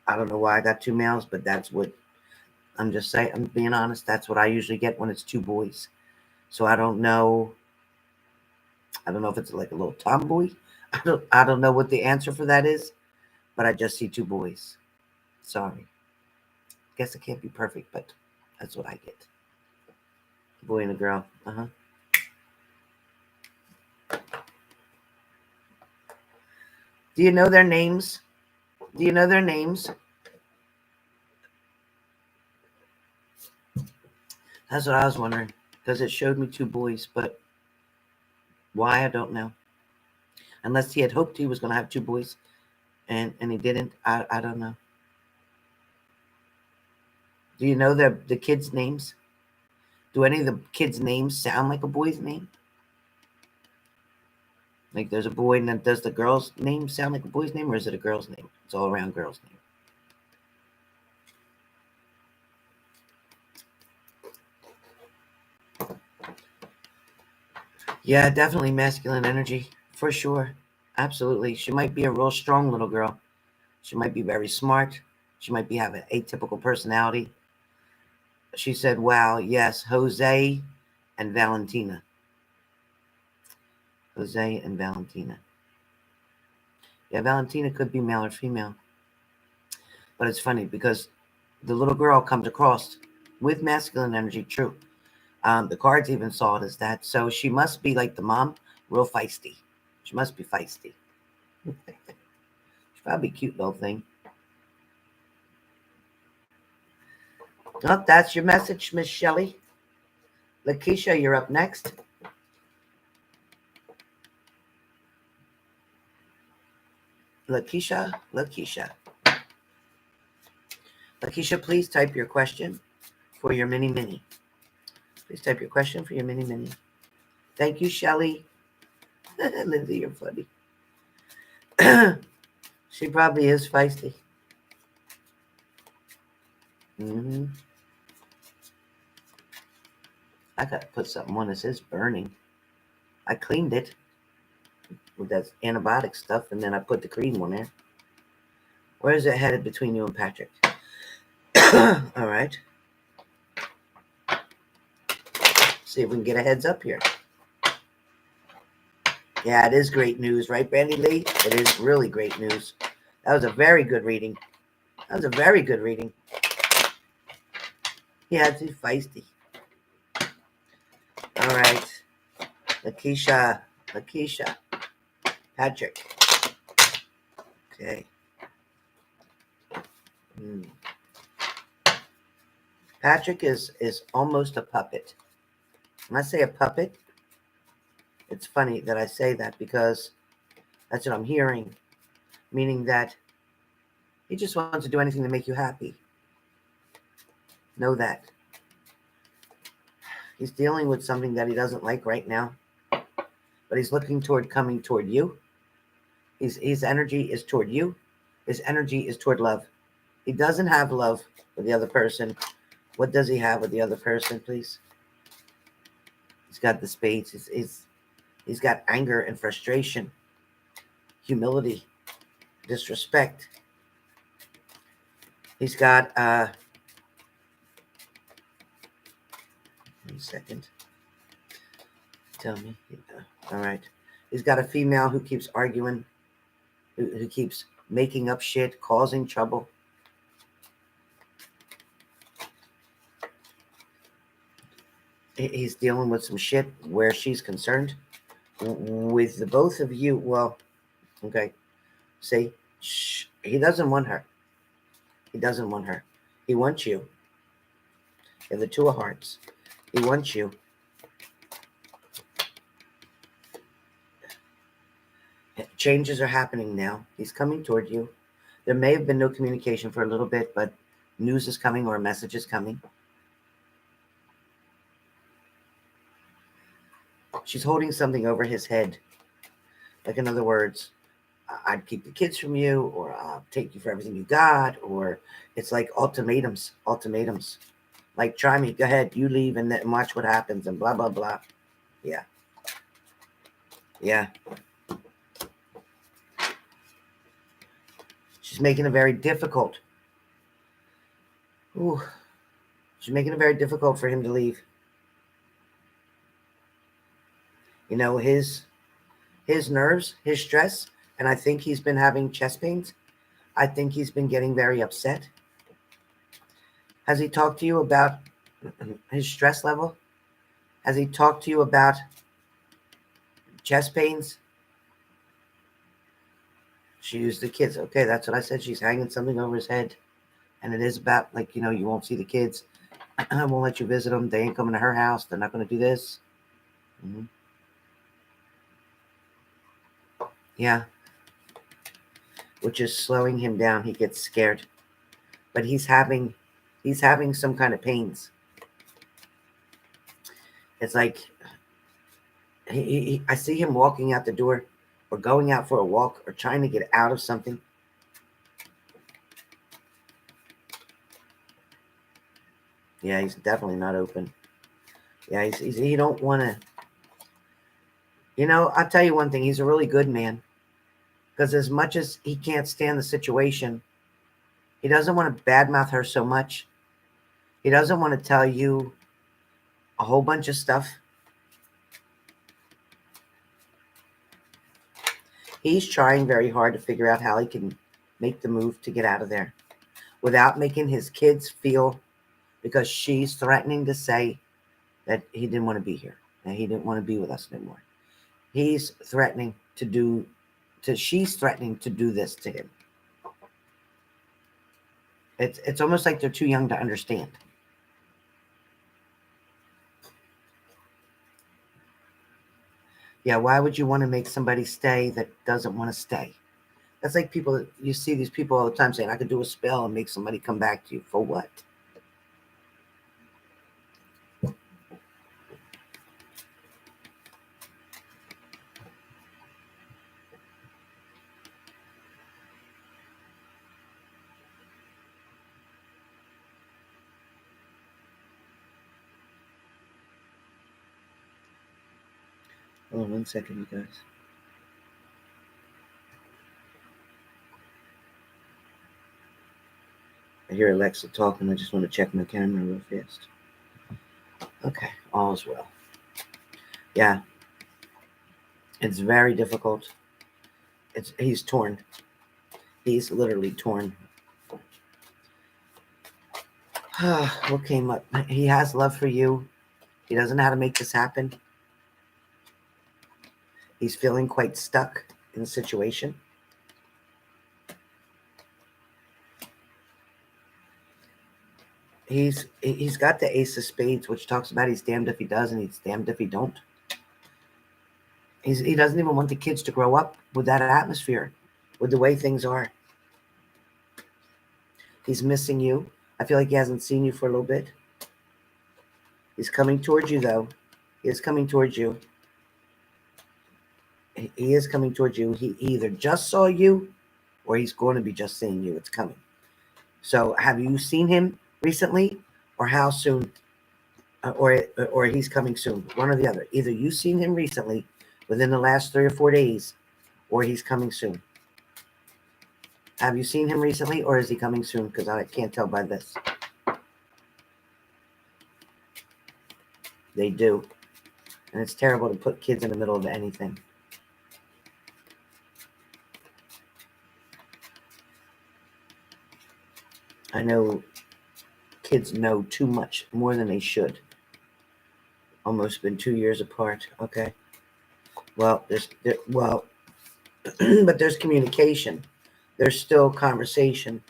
I don't know why I got 2 males, but that's what I'm just saying. I'm being honest. That's what I usually get when it's 2 boys. So I don't know. I don't know if it's like a little tomboy. I don't know what the answer for that is, but I just see 2 boys. Sorry. Guess it can't be perfect, but that's what I get. A boy and a girl. Do you know their names? Do you know their names? That's what I was wondering, because it showed me 2 boys, but why, I don't know. Unless he had hoped he was going to have 2 boys, and he didn't. I don't know. Do you know the kids' names? Do any of the kids' names sound like a boy's name? Like there's a boy, and then does the girl's name sound like a boy's name, or is it a girl's name? It's all around girl's name. Yeah, definitely masculine energy, for sure. Absolutely. She might be a real strong little girl. She might be very smart. She might be having an atypical personality. She said, wow, yes, Jose and Valentina. Jose and Valentina. Yeah, Valentina could be male or female. But it's funny because the little girl comes across with masculine energy, true. The cards even saw it as that. So she must be like the mom, real feisty. She must be feisty. She's probably a cute little thing. Oh, that's your message, Miss Shelley. LAKESHA, you're up next. LAKESHA. LAKESHA, please type your question for your mini-mini. Please type your question for your mini-mini. Thank you, Shelley. Lindsay, you're funny. She probably is feisty. I got to put something on that says burning. I cleaned it with that antibiotic stuff, and then I put the cream on there. Where is it headed between you and Patrick? All right. See if we can get a heads up here. Yeah, it is great news, right, Brandy Lee? It is really great news. That was a very good reading. Yeah, too feisty. All right. LAKESHA. Patrick. Okay. Patrick is almost a puppet. When I say a puppet, it's funny that I say that because that's what I'm hearing, meaning that he just wants to do anything to make you happy. Know that. He's dealing with something that he doesn't like right now, but he's looking toward coming toward you. His energy is toward you. His energy is toward love. He doesn't have love for the other person. What does he have with the other person, please? He's got the spades. He's got anger and frustration, humility, disrespect. He's got, 1 second. Tell me. All right. He's got a female who keeps arguing, who keeps making up shit, causing trouble. He's dealing with some shit where she's concerned. With the both of you, well, okay, see, he doesn't want her. He doesn't want her. He wants you. And the Two of Hearts. He wants you. Changes are happening now. He's coming toward you. There may have been no communication for a little bit, but news is coming or a message is coming. She's holding something over his head. Like, in other words, I'd keep the kids from you, or I'll take you for everything you got, or it's like ultimatums. Like, try me, go ahead, you leave and watch what happens, and blah, blah, blah. Yeah. Yeah. She's making it very difficult. Ooh. She's making it very difficult for him to leave. You know, his nerves, his stress, and I think he's been having chest pains. I think he's been getting very upset. Has he talked to you about his stress level? Has he talked to you about chest pains? She used the kids. Okay, that's what I said. She's hanging something over his head. And it is about, like, you know, you won't see the kids. I won't let you visit them. They ain't coming to her house. They're not going to do this. Mm-hmm. Yeah. Which is slowing him down. He gets scared. But he's having some kind of pains. It's like I see him walking out the door or going out for a walk or trying to get out of something. Yeah, he's definitely not open. Yeah, he don't want to. You know, I'll tell you one thing. He's a really good man. Because as much as he can't stand the situation, he doesn't want to badmouth her so much. He doesn't want to tell you a whole bunch of stuff. He's trying very hard to figure out how he can make the move to get out of there without making his kids feel, because she's threatening to say that he didn't want to be here, that he didn't want to be with us anymore. She's threatening to do this to him. It's almost like they're too young to understand. Yeah, why would you want to make somebody stay that doesn't want to stay? That's like people, you see these people all the time saying, I could do a spell and make somebody come back to you. For what? Hold on 1 second, you guys. I hear Alexa talking. I just want to check my camera real fast. Okay, all is well. Yeah. It's very difficult. He's torn. He's literally torn. What came up? He has love for you. He doesn't know how to make this happen. He's feeling quite stuck in the situation. He's got the Ace of Spades, which talks about he's damned if he does and he's damned if he don't. He doesn't even want the kids to grow up with that atmosphere, with the way things are. He's missing you. I feel like he hasn't seen you for a little bit. He's coming towards you, though. He is coming towards you. He is coming towards you. He either just saw you or he's going to be just seeing you. It's coming. So have you seen him recently, or how soon? Or he's coming soon? One or the other. Either you've seen him recently within the last 3 or 4 days, or he's coming soon. Have you seen him recently, or is he coming soon? Because I can't tell by this. They do. And it's terrible to put kids in the middle of anything. I know kids know too much, more than they should. Almost been 2 years apart. Okay. Well, but there's communication. There's still conversation.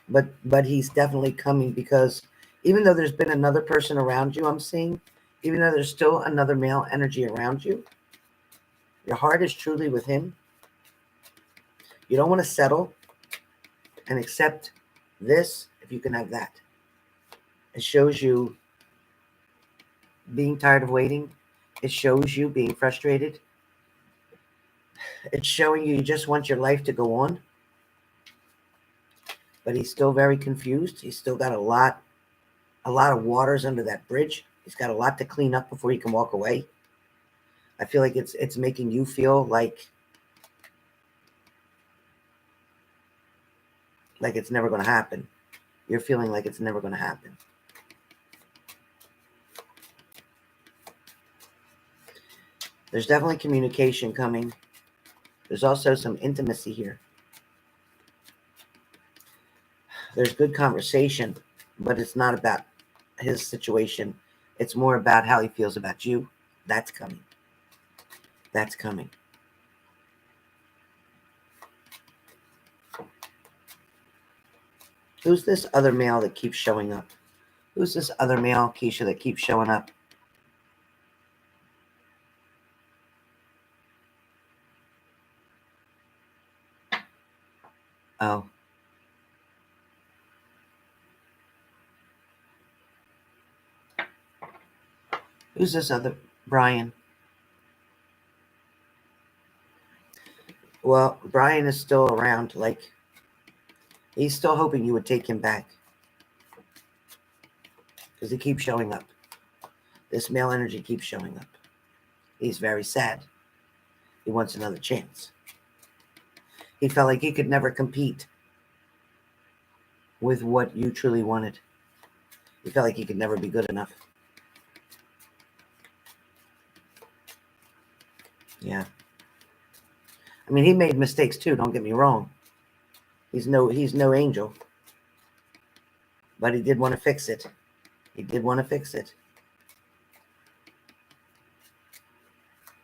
But he's definitely coming, because even though there's been another person around you, I'm seeing, even though there's still another male energy around you, your heart is truly with him. You don't want to settle and accept this if you can have that. It shows you being tired of waiting. It shows you being frustrated. It's showing you just want your life to go on. But he's still very confused. He's still got a lot of waters under that bridge. He's got a lot to clean up before he can walk away. I feel like it's making you feel like it's never going to happen. You're feeling like it's never going to happen. There's definitely communication coming. There's also some intimacy here. There's good conversation, but it's not about his situation. It's more about how he feels about you. That's coming. That's coming. Who's this other male that keeps showing up? Who's this other male, Keisha, that keeps showing up? Oh. Who's this other Brian? Well, Brian is still around. Like, he's still hoping you would take him back, because he keeps showing up. This male energy keeps showing up. He's very sad. He wants another chance. He felt like he could never compete with what you truly wanted. He felt like he could never be good enough. Yeah. I mean, he made mistakes too, don't get me wrong. He's no angel. But he did want to fix it. He did want to fix it.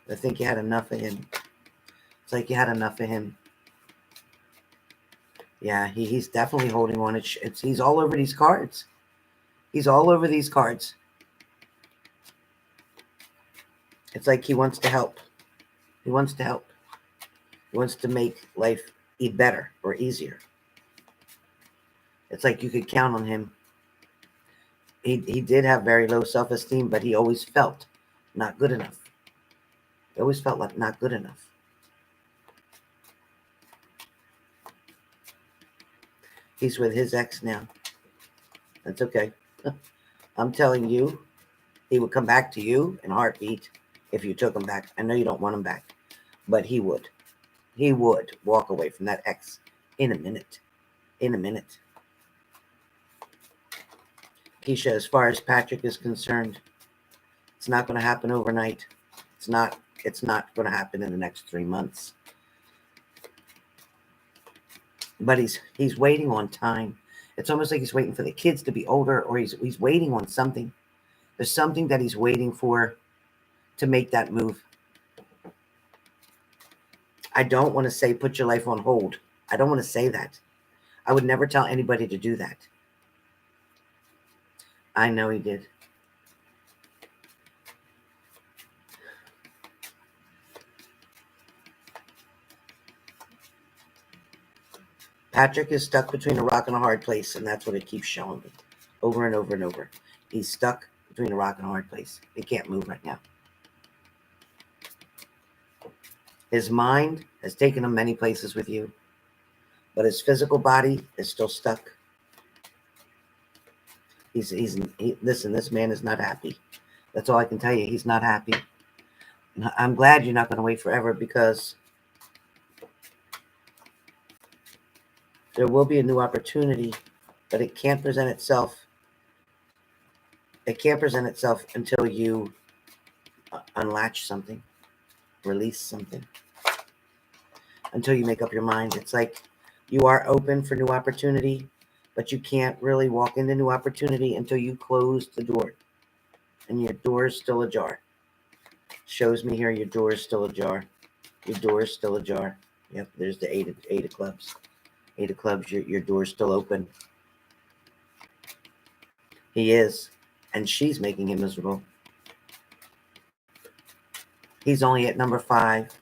I think you had enough of him. It's like you had enough of him. Yeah, he's definitely holding on. He's all over these cards. He's all over these cards. It's like he wants to help. He wants to help. He wants to make life better or easier. It's like you could count on him. He did have very low self-esteem, but he always felt not good enough. He always felt like not good enough. He's with his ex now. That's okay. I'm telling you, he would come back to you in a heartbeat if you took him back. I know you don't want him back, but he would. He would walk away from that ex in a minute. In a minute. Keisha, as far as Patrick is concerned, it's not going to happen overnight. It's not going to happen in the next 3 months. But he's waiting on time. It's almost like he's waiting for the kids to be older, or he's waiting on something. There's something that he's waiting for to make that move. I don't want to say put your life on hold. I don't want to say that. I would never tell anybody to do that. I know he did. Patrick is stuck between a rock and a hard place, and that's what it keeps showing me over and over and over. He's stuck between a rock and a hard place. He can't move right now. His mind has taken him many places with you, but his physical body is still stuck. Listen, this man is not happy. That's all I can tell you. He's not happy. I'm glad you're not going to wait forever, because there will be a new opportunity, but it can't present itself. It can't present itself until you unlatch something, release something, until you make up your mind. It's like you are open for new opportunity, but you can't really walk into new opportunity until you close the door, and your door is still ajar. Shows me here your door is still ajar. Your door is still ajar. Yep, there's the eight of clubs. Eight of clubs, your door's still open. He is, and she's making him miserable. He's only at number 5.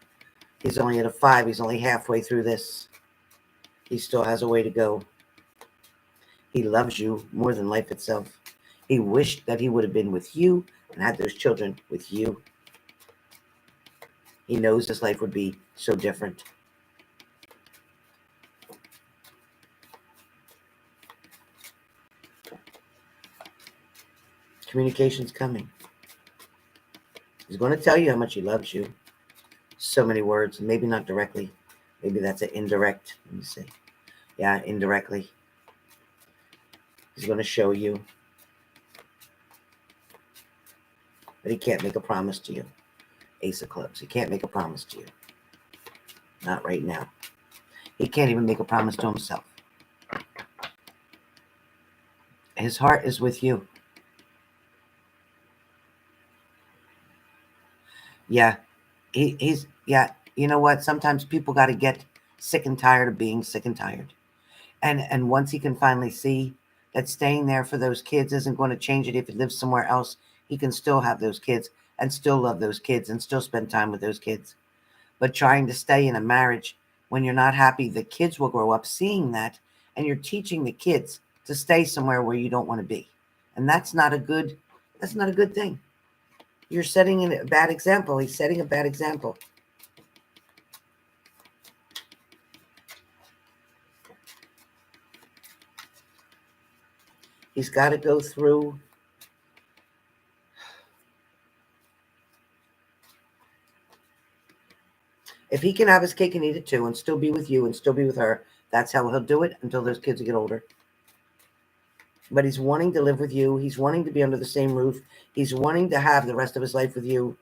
He's only at a 5. He's only halfway through this. He still has a way to go. He loves you more than life itself. He wished that he would have been with you and had those children with you. He knows his life would be so different. Communication's coming. He's going to tell you how much he loves you. So many words, maybe not directly. Maybe that's an indirect. Let me see. Yeah, indirectly. He's going to show you. But he can't make a promise to you. Ace of clubs. He can't make a promise to you. Not right now. He can't even make a promise to himself. His heart is with you. Yeah. He's, yeah, you know what? Sometimes people got to get sick and tired of being sick and tired. And once he can finally see that staying there for those kids isn't going to change it if he lives somewhere else, he can still have those kids and still love those kids and still spend time with those kids. But trying to stay in a marriage when you're not happy, the kids will grow up seeing that, and you're teaching the kids to stay somewhere where you don't want to be. And that's not a good thing. You're setting a bad example. He's setting a bad example. He's got to go through. If he can have his cake and eat it too and still be with you and still be with her, that's how he'll do it until those kids get older. But he's wanting to live with you. He's wanting to be under the same roof. He's wanting to have the rest of his life with you.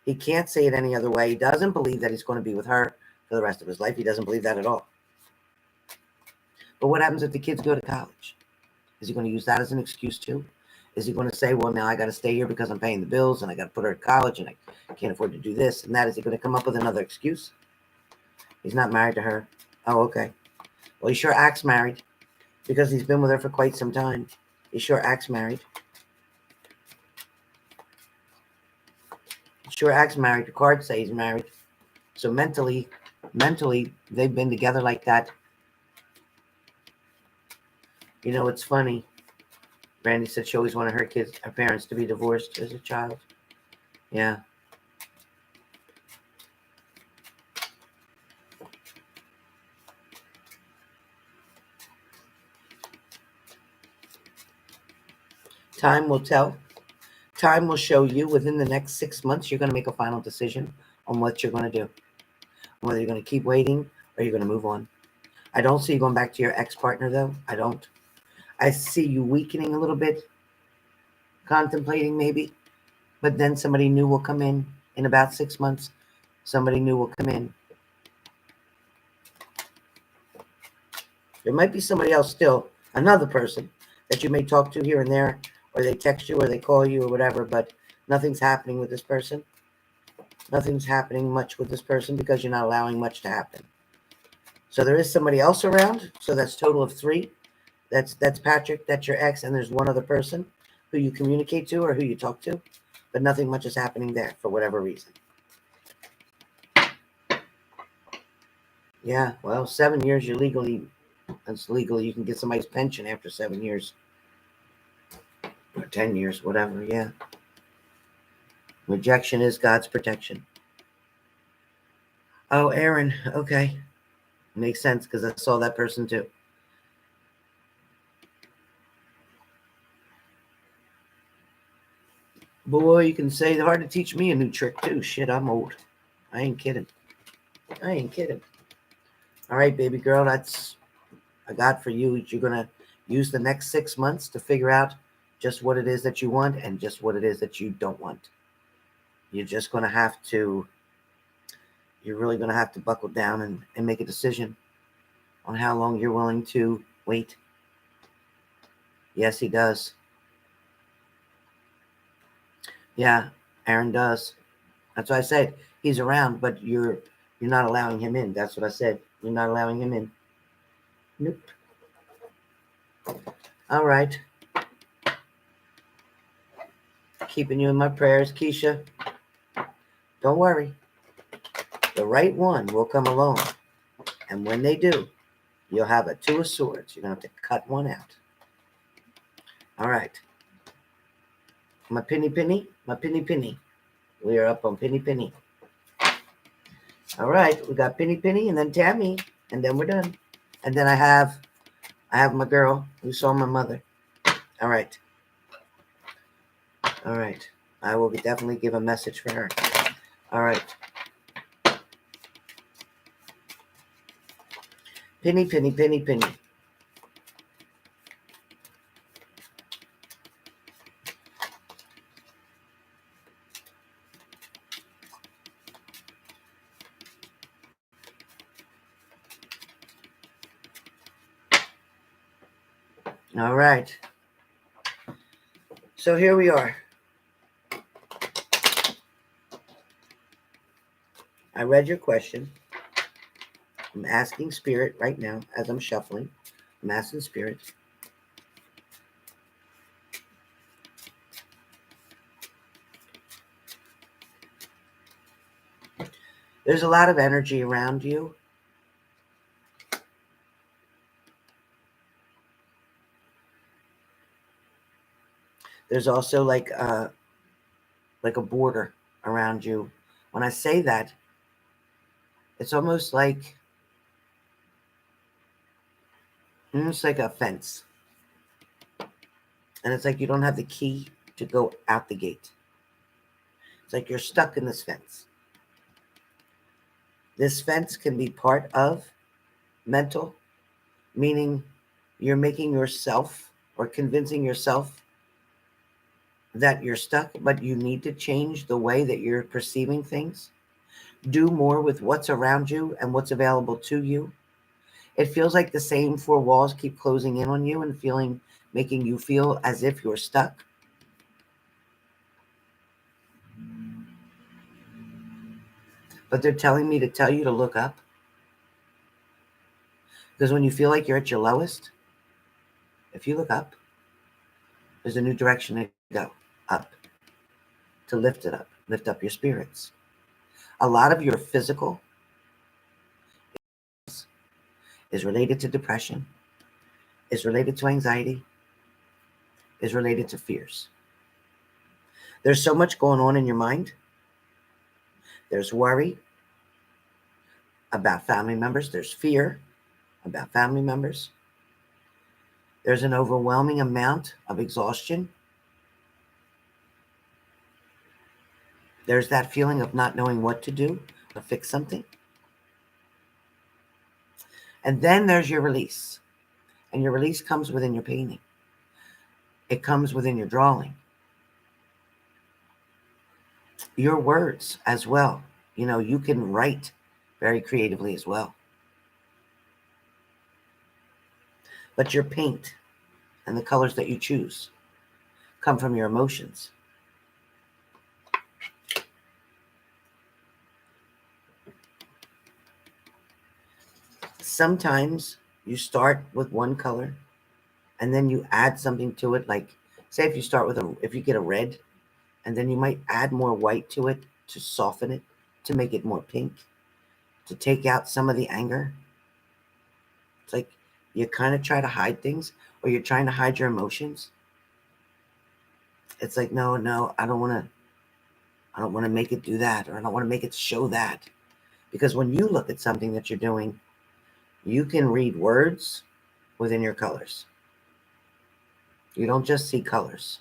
He can't say it any other way. He doesn't believe that he's going to be with her for the rest of his life. He doesn't believe that at all. But what happens if the kids go to college? Is he going to use that as an excuse too? Is he going to say, well, now I got to stay here because I'm paying the bills and I got to put her to college and I can't afford to do this and that? Is he going to come up with another excuse? He's not married to her. Oh, okay. Well, he sure acts married because he's been with her for quite some time. He sure acts married. He sure acts married. The cards say he's married. So mentally, they've been together like that. You know, it's funny. Brandy said she always wanted her parents to be divorced as a child. Yeah. Time will tell. Time will show you within the next 6 months, you're going to make a final decision on what you're going to do. Whether you're going to keep waiting or you're going to move on. I don't see you going back to your ex-partner, though. I don't. I see you weakening a little bit, contemplating maybe, but then somebody new will come in about 6 months. Somebody new will come in. There might be somebody else still, another person that you may talk to here and there, or they text you or they call you or whatever, but nothing's happening with this person. Nothing's happening much with this person because you're not allowing much to happen. So there is somebody else around. So that's total of 3. That's Patrick, that's your ex, and there's one other person. who you communicate to or who you talk to, but nothing much is happening there for whatever reason. Yeah, well, 7 years, that's legal. You can get somebody's pension after 7 years. Or 10 years, whatever, yeah. Rejection is God's protection. Oh, Aaron, okay. Makes sense because I saw that person too. Boy, you can say hard to teach me a new trick too. Shit, I'm old. I ain't kidding. All right, baby girl, that's I got for you. You're going to use the next 6 months to figure out just what it is that you want and just what it is that you don't want. You're just going to have to, you're really going to have to buckle down and make a decision on how long you're willing to wait. Yes, he does. Yeah, Aaron does. That's what I said. He's around, but you're not allowing him in. That's what I said. You're not allowing him in. Nope. All right. Keeping you in my prayers, Keisha. Don't worry. The right one will come along. And when they do, you'll have a 2 of swords. You're going to have to cut one out. All right. My penny. We are up on penny. All right. We got penny and then Tammy. And then we're done. And then I have my girl who saw my mother. All right. I will definitely give a message for her. All right. Penny. All right. So here we are. I read your question. I'm asking Spirit right now as I'm shuffling. I'm asking Spirit. There's a lot of energy around you. There's also like a border around you. When I say that, it's almost like a fence. And it's like you don't have the key to go out the gate. It's like you're stuck in this fence. This fence can be part of mental, meaning you're making yourself or convincing yourself that you're stuck, but you need to change the way that you're perceiving things. Do more with what's around you and what's available to you. It feels like the same 4 walls keep closing in on you and making you feel as if you're stuck. But they're telling me to tell you to look up. Because when you feel like you're at your lowest, if you look up, there's a new direction to go. Up. To lift it up. Lift up your spirits. A lot of your physical is related to depression, is related to anxiety, is related to fears. There's so much going on in your mind. There's worry about family members. There's fear about family members. There's an overwhelming amount of exhaustion. There's that feeling of not knowing what to do, to fix something. And then there's your release. And your release comes within your painting. It comes within your drawing. Your words as well. You can write very creatively as well. But your paint and the colors that you choose come from your emotions. Sometimes you start with one color and then you add something to it, like Say if you start with if you get a red, and then you might add more white to it to soften it, to make it more pink, to take out some of the anger. It's like you kind of try to hide things, or you're trying to hide your emotions. It's like, no, I don't want to make it do that, or I don't want to make it show that. Because when you look at something that you're doing, you can read words within your colors. You don't just see colors.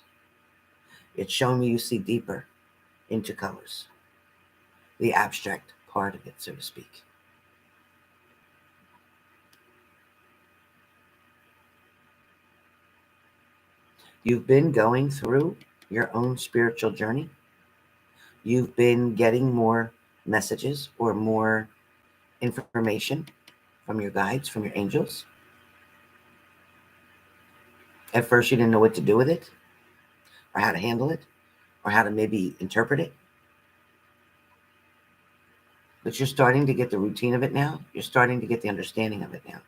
It's showing me you see deeper into colors. The abstract part of it, so to speak. You've been going through your own spiritual journey. You've been getting more messages or more information from your guides, from your angels. At first, you didn't know what to do with it, or how to handle it, or how to maybe interpret it. But you're starting to get the routine of it now. You're starting to get the understanding of it now.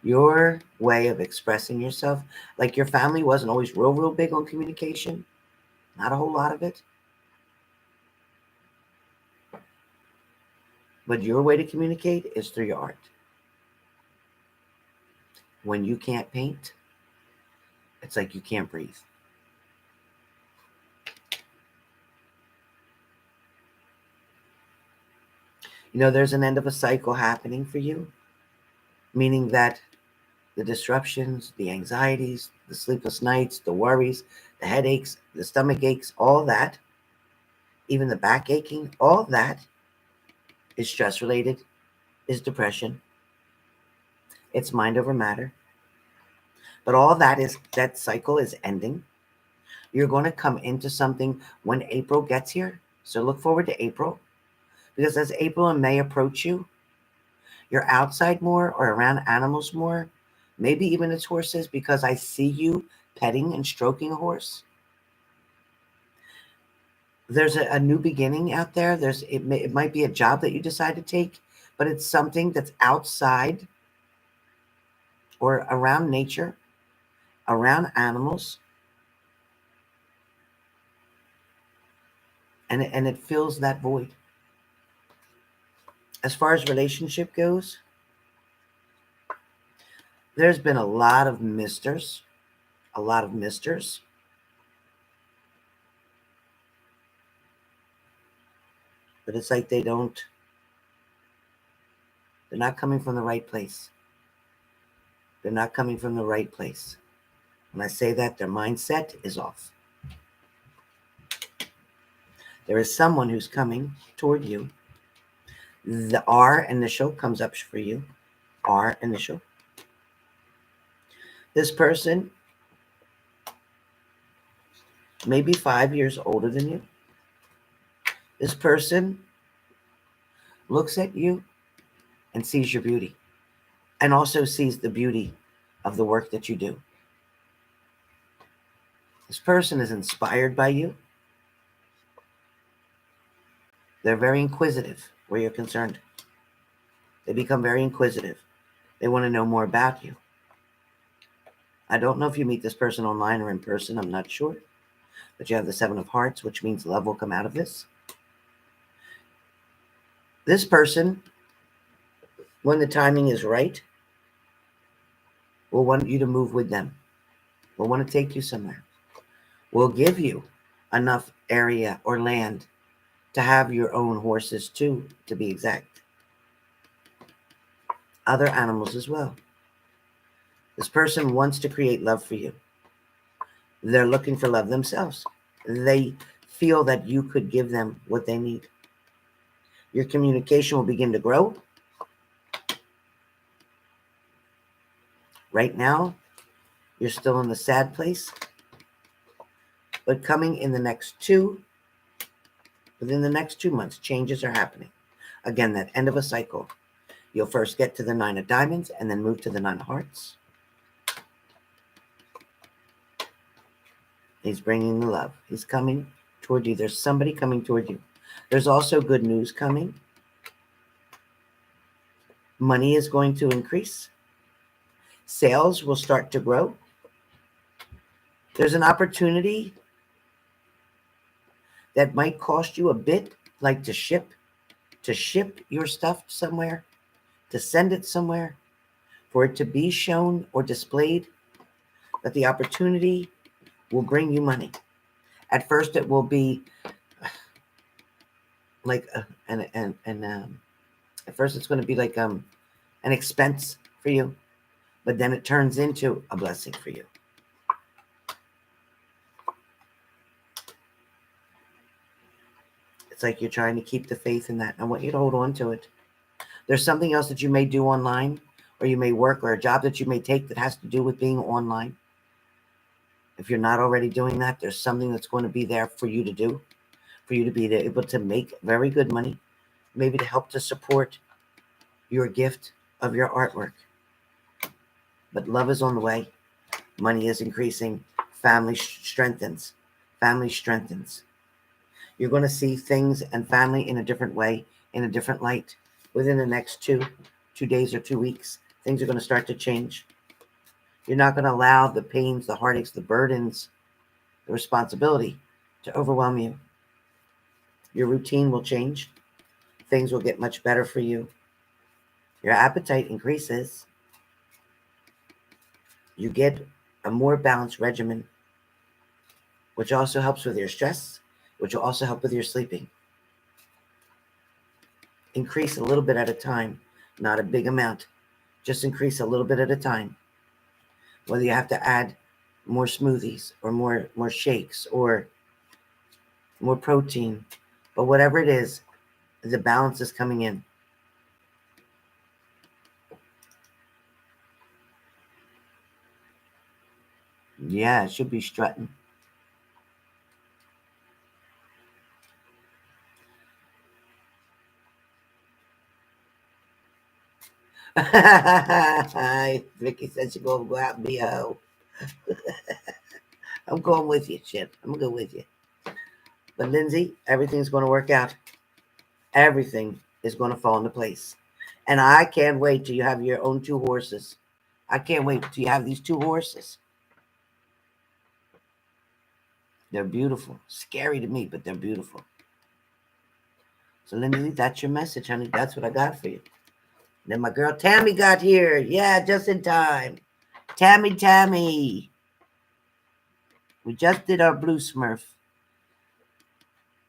Your way of expressing yourself, like your family wasn't always real big on communication. Not a whole lot of it. But your way to communicate is through your art. When you can't paint, it's like you can't breathe. You know, there's an end of a cycle happening for you, meaning that the disruptions, the anxieties, the sleepless nights, the worries, the headaches, the stomach aches, all that, even the back aching, all that is stress related, is depression. It's mind over matter. But all that cycle is ending. You're going to come into something when April gets here. So look forward to April. Because as April and May approach you, you're outside more or around animals more. Maybe even it's horses, because I see you petting and stroking a horse. There's a new beginning out there. It might be a job that you decide to take, but it's something that's outside or around nature, around animals. And it fills that void. As far as relationship goes, there's been a lot of misters. But it's like they're not coming from the right place. They're not coming from the right place. When I say that, their mindset is off. There is someone who's coming toward you. The R initial comes up for you. R initial. This person may be 5 years older than you. This person looks at you and sees your beauty, and also sees the beauty of the work that you do. This person is inspired by you. They're very inquisitive where you're concerned. They become very inquisitive. They want to know more about you. I don't know if you meet this person online or in person. I'm not sure. But you have the 7 of Hearts, which means love will come out of this. This person, when the timing is right, will want you to move with them. Will want to take you somewhere. Will give you enough area or land to have your own horses too, to be exact. Other animals as well. This person wants to create love for you. They're looking for love themselves. They feel that you could give them what they need. Your communication will begin to grow. Right now, you're still in the sad place. But coming in within the next 2 months, changes are happening. Again, that end of a cycle. You'll first get to the 9 of Diamonds and then move to the 9 of Hearts. He's bringing the love. He's coming toward you. There's somebody coming toward you. There's also good news coming. Money is going to increase. Sales will start to grow. There's an opportunity that might cost you a bit, like to ship your stuff somewhere, to send it somewhere, for it to be shown or displayed, that the opportunity will bring you money. At first, it will be like at first it's going to be like an expense for you, but then it turns into a blessing for you. It's like you're trying to keep the faith in that. I want you to hold on to it. There's something else that you may do online, or you may work, or a job that you may take that has to do with being online. If you're not already doing that, there's something that's going to be there for you to do, for you to be able to make very good money, maybe to help to support your gift of your artwork. But love is on the way. Money is increasing. Family strengthens. Family strengthens. You're going to see things and family in a different way, in a different light. Within the next 2 days or 2 weeks, things are going to start to change. You're not going to allow the pains, the heartaches, the burdens, the responsibility to overwhelm you. Your routine will change. Things will get much better for you. Your appetite increases. You get a more balanced regimen, which also helps with your stress, which will also help with your sleeping. Increase a little bit at a time, not a big amount. Just increase a little bit at a time. Whether you have to add more smoothies or more shakes or more protein, but whatever it is, the balance is coming in. Yeah, it should be strutting. Vicky said she's going to go out and be a hoe. I'm going with you, Chip. I'm going to go with you. But Lindsay, everything's going to work out. Everything is going to fall into place. And I can't wait till you have your own 2 horses. I can't wait till you have these 2 horses. They're beautiful. Scary to me, but they're beautiful. So, Lindsay, that's your message, honey. That's what I got for you. Then my girl Tammy got here. Yeah, just in time. Tammy. We just did our blue Smurf.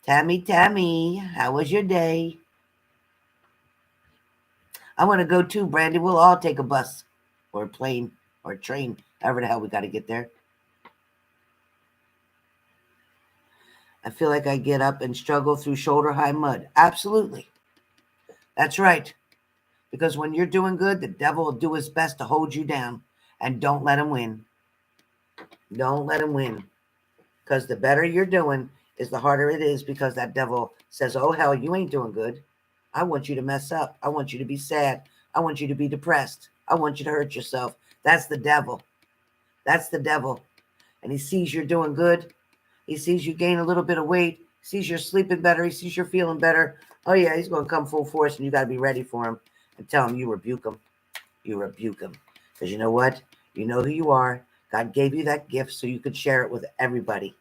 Tammy, how was your day? I want to go too, Brandy. We'll all take a bus or a plane or a train, however the hell we got to get there. I feel like I get up and struggle through shoulder-high mud. Absolutely. That's right. Because when you're doing good, the devil will do his best to hold you down. And don't let him win. Don't let him win. Because the better you're doing is the harder it is, because that devil says, oh, hell, you ain't doing good. I want you to mess up. I want you to be sad. I want you to be depressed. I want you to hurt yourself. That's the devil. That's the devil. And he sees you're doing good. He sees you gain a little bit of weight. He sees you're sleeping better. He sees you're feeling better. Oh, yeah, he's going to come full force, and you got to be ready for him and tell him you rebuke him. You rebuke him. Because you know what? You know who you are. God gave you that gift so you could share it with everybody.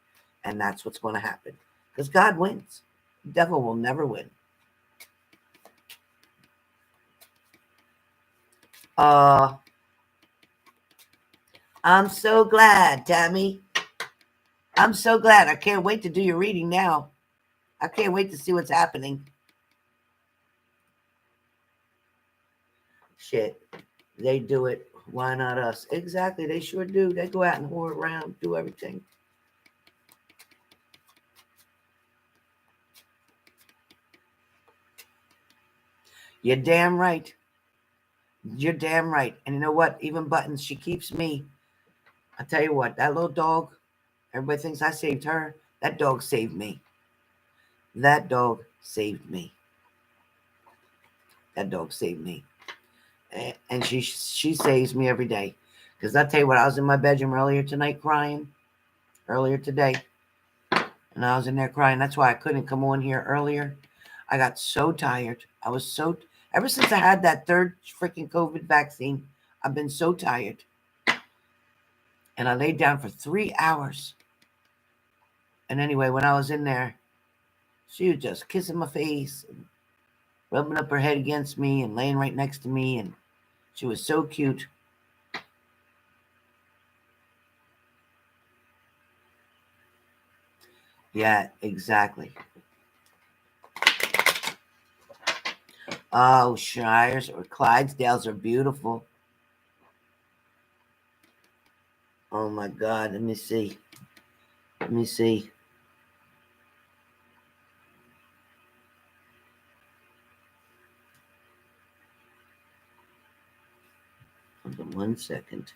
And that's what's going to happen. Because God wins. The devil will never win. I'm so glad, Tammy. I'm so glad. I can't wait to do your reading now. I can't wait to see what's happening. Shit. They do it. Why not us? Exactly. They sure do. They go out and whore around, do everything. You're damn right. You're damn right. And you know what? Even Buttons, she keeps me. I tell you what, that little dog, everybody thinks I saved her. That dog saved me. That dog saved me. That dog saved me. And she saves me every day. Because I tell you what, I was in my bedroom earlier tonight crying. Earlier today. And I was in there crying. That's why I couldn't come on here earlier. I got so tired. Ever since I had that third freaking COVID vaccine, I've been so tired. And I laid down for 3 hours. And anyway, when I was in there, she was just kissing my face and rubbing up her head against me and laying right next to me. And she was so cute. Yeah, exactly. Oh, Shires or Clydesdales are beautiful. Oh my God, let me see. Let me see. Hold on 1 second.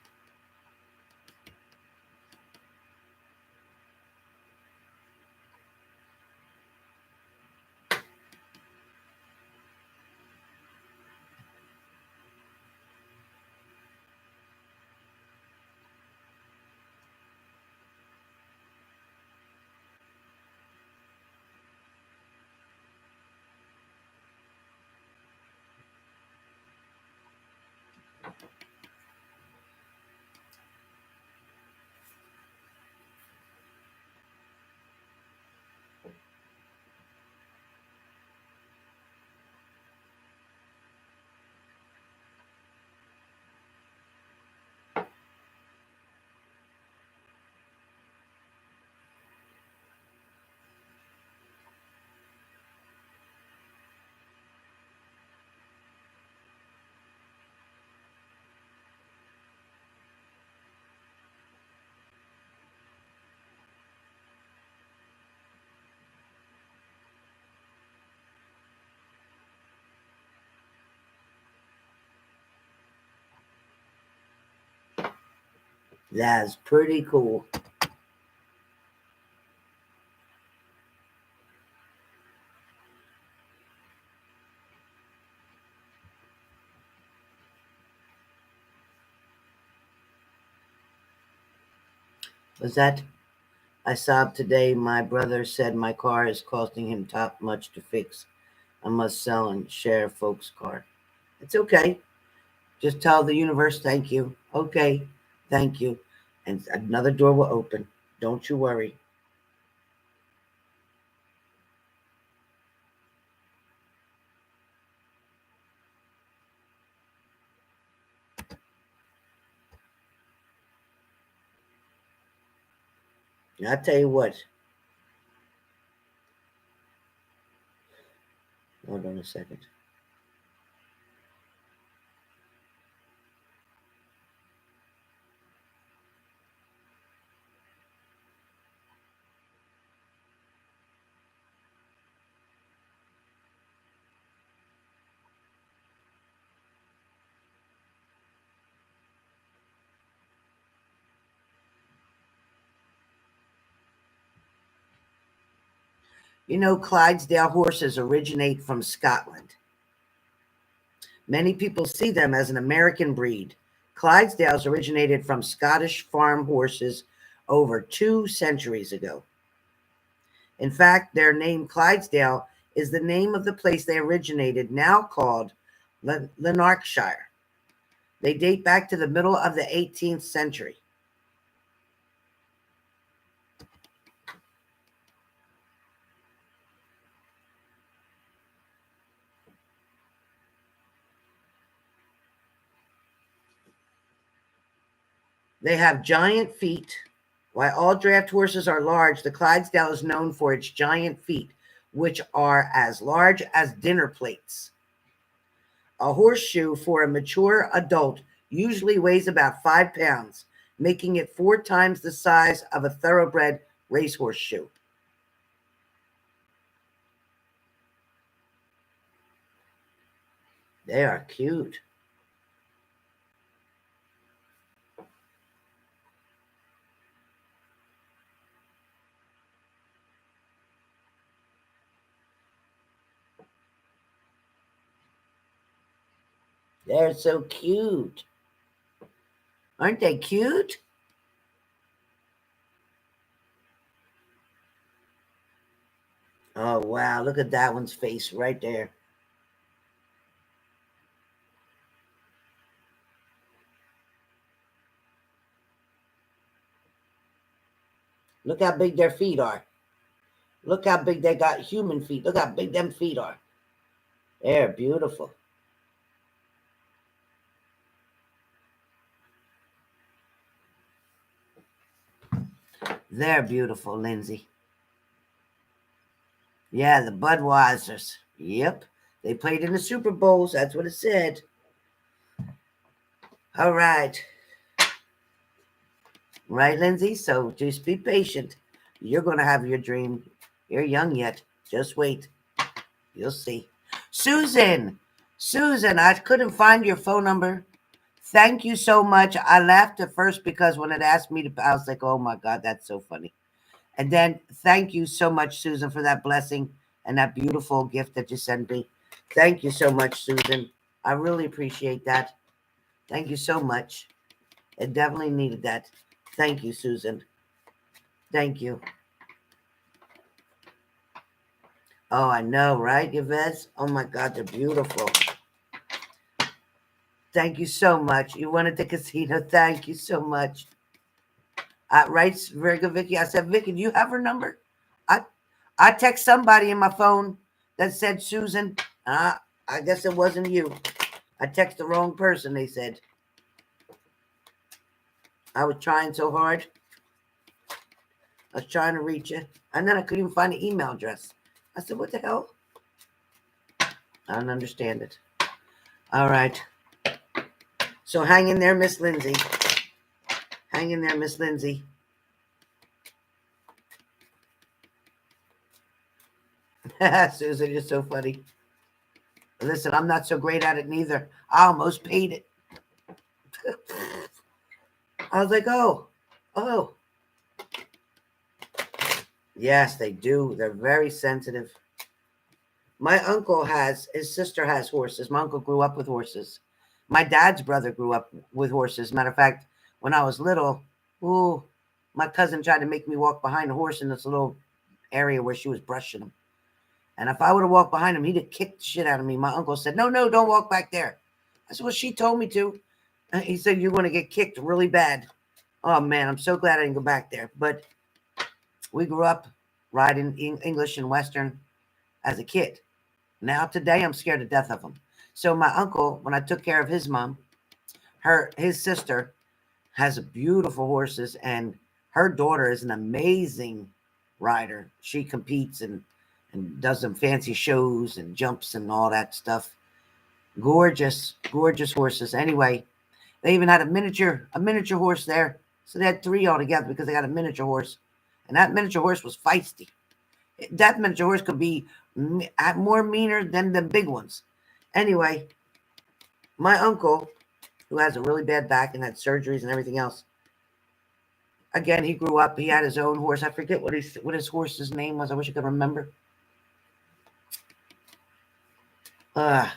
That's pretty cool. Was that? I saw today my brother said my car is costing him top much to fix. I must sell and share folks' car. It's okay. Just tell the universe thank you. Okay, thank you. And another door will open. Don't you worry. I'll tell you what. Hold on a second. You know, Clydesdale horses originate from Scotland. Many people see them as an American breed. Clydesdales originated from Scottish farm horses over 2 centuries ago. In fact, their name Clydesdale is the name of the place they originated, now called Lanarkshire. They date back to the middle of the 18th century. They have giant feet. While all draft horses are large, the Clydesdale is known for its giant feet, which are as large as dinner plates. A horseshoe for a mature adult usually weighs about 5 pounds, making it 4 times the size of a thoroughbred racehorse shoe. They are cute. They're so cute. Aren't they cute? Oh, wow. Look at that one's face right there. Look how big their feet are. Look how big they got human feet. Look how big them feet are. They're beautiful. They're beautiful, Lindsay. Yeah, the Budweisers. Yep. They played in the Super Bowls. That's what it said. All right. Right, Lindsay? So just be patient. You're going to have your dream. You're young yet. Just wait. You'll see. Susan. Susan, I couldn't find your phone number. Thank you so much. I laughed at first because when it asked me to, I was like, oh my God, that's so funny. And then thank you so much, Susan, for that blessing and that beautiful gift that you sent me. Thank you so much, Susan. I really appreciate that. Thank you so much. It definitely needed that. Thank you, Susan. Thank you. Oh, I know, right, Yvette? Oh my God, they're beautiful. Thank you so much. You wanted the casino. Thank you so much. Right, very good, Vicky. I said, Vicky, do you have her number? I text somebody in my phone that said Susan. I guess it wasn't you. I texted the wrong person, they said. I was trying so hard. I was trying to reach you. And then I couldn't even find the email address. I said, what the hell? I don't understand it. All right. So hang in there, Miss Lindsay. Hang in there, Miss Lindsay. Susan, you're so funny. Listen, I'm not so great at it neither. I almost paid it. I was like, oh. Yes, they do. They're very sensitive. My uncle his sister has horses. My uncle grew up with horses. My dad's brother grew up with horses. Matter of fact, when I was little, my cousin tried to make me walk behind a horse in this little area where she was brushing him. And if I would have walked behind him, he'd have kicked the shit out of me. My uncle said, no, don't walk back there. I said, well, she told me to. He said, you're going to get kicked really bad. Oh, man, I'm so glad I didn't go back there. But we grew up riding English and Western as a kid. Now, today, I'm scared to death of them. So my uncle, when I took care of his mom, his sister has beautiful horses, and her daughter is an amazing rider. She competes and does some fancy shows and jumps and all that stuff. Gorgeous, gorgeous horses. Anyway, they even had a miniature horse there. So they had 3 altogether because they got a miniature horse. And that miniature horse was feisty. That miniature horse could be more meaner than the big ones. Anyway, my uncle, who has a really bad back and had surgeries and everything else, again, he grew up. He had his own horse. I forget what his horse's name was. I wish I could remember.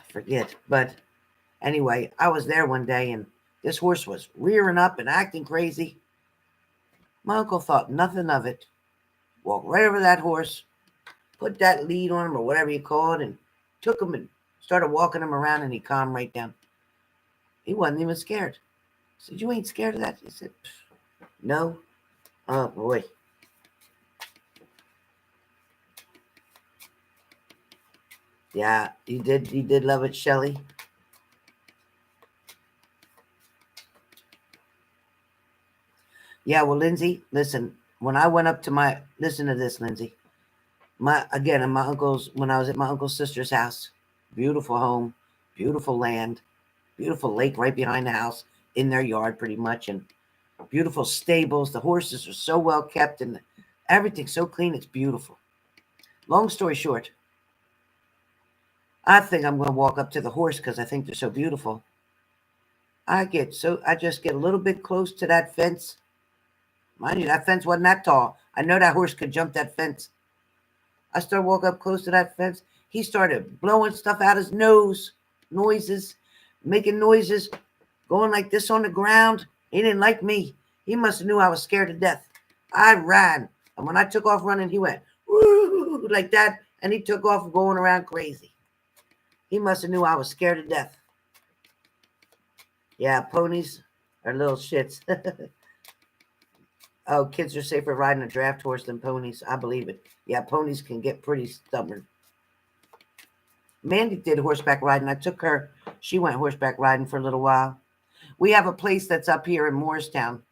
Forget. But anyway, I was there one day, and this horse was rearing up and acting crazy. My uncle thought nothing of it. Walked right over that horse, put that lead on him or whatever you call it, and took him and started walking him around, and he calmed right down. He wasn't even scared. I said, you ain't scared of that? He said, no. Oh, boy. Yeah, you did love it, Shelley. Yeah, well, Lindsay, listen, when I went up to listen to this, Lindsay. When I was at my uncle's sister's house, beautiful home, beautiful land, beautiful lake right behind the house, in their yard pretty much, and beautiful stables. The horses are so well kept and everything's so clean, it's beautiful. Long story short, I think I'm going to walk up to the horse because I think they're so beautiful. I just get a little bit close to that fence. Mind you, that fence wasn't that tall. I know that horse could jump that fence. I started walking up close to that fence. He started blowing stuff out his nose, making noises, going like this on the ground. He didn't like me. He must have knew I was scared to death. I ran. And when I took off running, he went, woo, like that. And he took off going around crazy. He must have knew I was scared to death. Yeah, ponies are little shits. Oh, kids are safer riding a draft horse than ponies. I believe it. Yeah, ponies can get pretty stubborn. Mandy did horseback riding. I took her. She went horseback riding for a little while. We have a place that's up here in Morristown.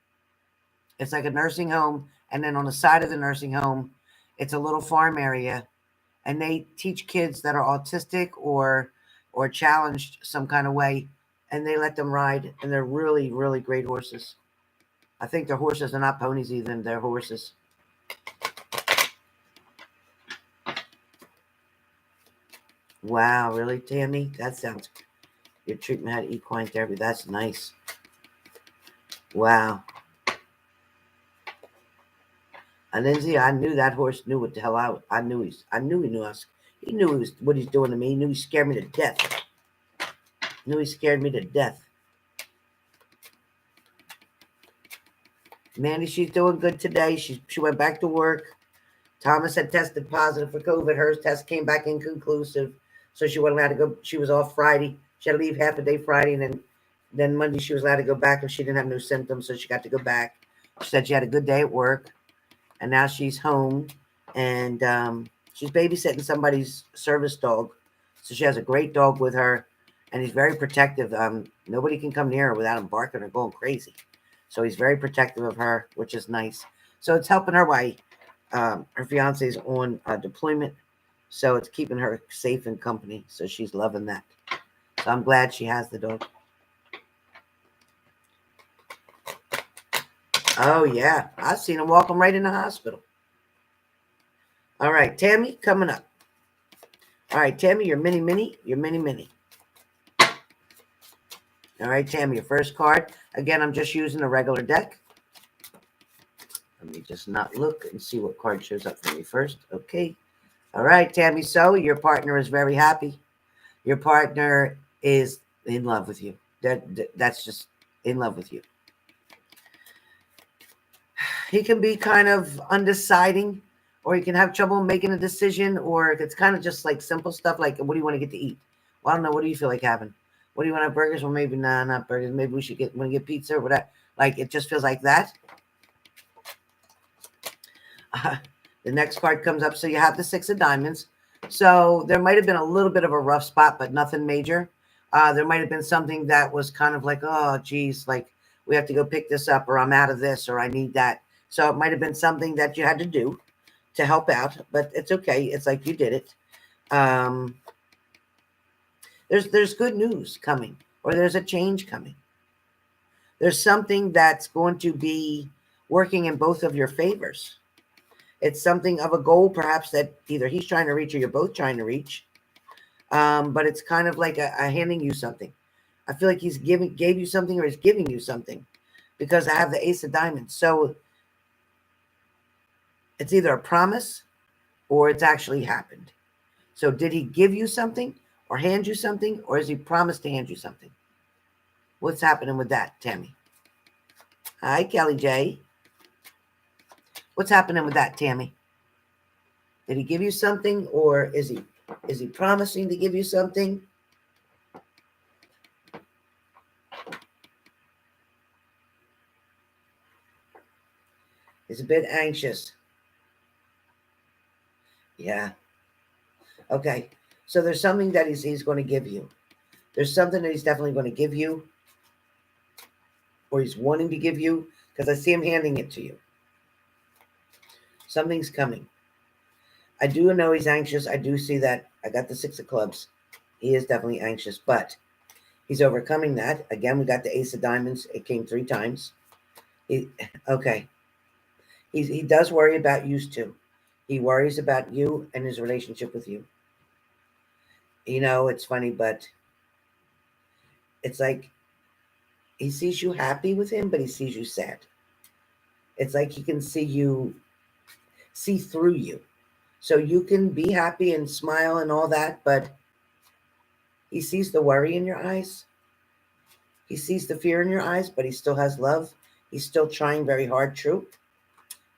It's like a nursing home. And then on the side of the nursing home, it's a little farm area. And they teach kids that are autistic or challenged some kind of way. And they let them ride. And they're really, really great horses. I think they're horses. They're not ponies either. They're horses. Wow, really, Tammy? That sounds... Your treatment had equine therapy. That's nice. Wow. And Lindsay, I knew that horse knew what the hell I knew he knew us. He knew what he's doing to me. He knew he scared me to death. Knew he scared me to death. Mandy, she's doing good today. She went back to work. Thomas had tested positive for COVID. Her test came back inconclusive. So she wasn't allowed to go. She was off Friday. She had to leave half a day Friday, and then Monday she was allowed to go back if she didn't have no symptoms, so she got to go back. She said she had a good day at work, and now she's home, and she's babysitting somebody's service dog. So she has a great dog with her, and he's very protective. Nobody can come near her without him barking or going crazy. So he's very protective of her, which is nice. So it's helping her while her fiance is on deployment. So it's keeping her safe and company. So she's loving that. So I'm glad she has the dog. Oh, yeah. I've seen him walk him right in the hospital. All right, Tammy, coming up. All right, Tammy, your mini. Your mini. All right, Tammy, your first card. Again, I'm just using a regular deck. Let me just not look and see what card shows up for me first. Okay. All right, Tammy. So your partner is very happy. Your partner is in love with you. That's just in love with you. He can be kind of undeciding, or he can have trouble making a decision, or it's kind of just like simple stuff like, what do you want to get to eat? Well, I don't know. What do you feel like having? What do you want to have, burgers? Well, maybe not burgers. Maybe we should want to get pizza or whatever. Like, it just feels like that. The next card comes up. So you have the 6 of diamonds. So there might have been a little bit of a rough spot, but nothing major. There might have been something that was kind of like, oh, geez, like we have to go pick this up, or I'm out of this, or I need that. So it might have been something that you had to do to help out, but it's okay. It's like you did it. There's good news coming, or there's a change coming. There's something that's going to be working in both of your favors. It's something of a goal, perhaps, that either he's trying to reach or you're both trying to reach. But it's kind of like a handing you something. I feel like he's gave you something, or he's giving you something, because I have the Ace of Diamonds. So it's either a promise or it's actually happened. So did he give you something or hand you something, or has he promised to hand you something? What's happening with that, Tammy? Hi, Kelly J. What's happening with that, Tammy? Did he give you something, or is he promising to give you something? He's a bit anxious. Yeah. Okay. So there's something that he's going to give you. There's something that he's definitely going to give you, or he's wanting to give you, because I see him handing it to you. Something's coming. I do know he's anxious. I do see that. I got the 6 of clubs. He is definitely anxious, but he's overcoming that. Again, we got the Ace of Diamonds. It came 3 times. Okay. He does worry about you too. He worries about you and his relationship with you. You know, it's funny, but it's like he sees you happy with him, but he sees you sad. It's like he can see through you. So you can be happy and smile and all that, but he sees the worry in your eyes. He sees the fear in your eyes, but he still has love. He's still trying very hard. True.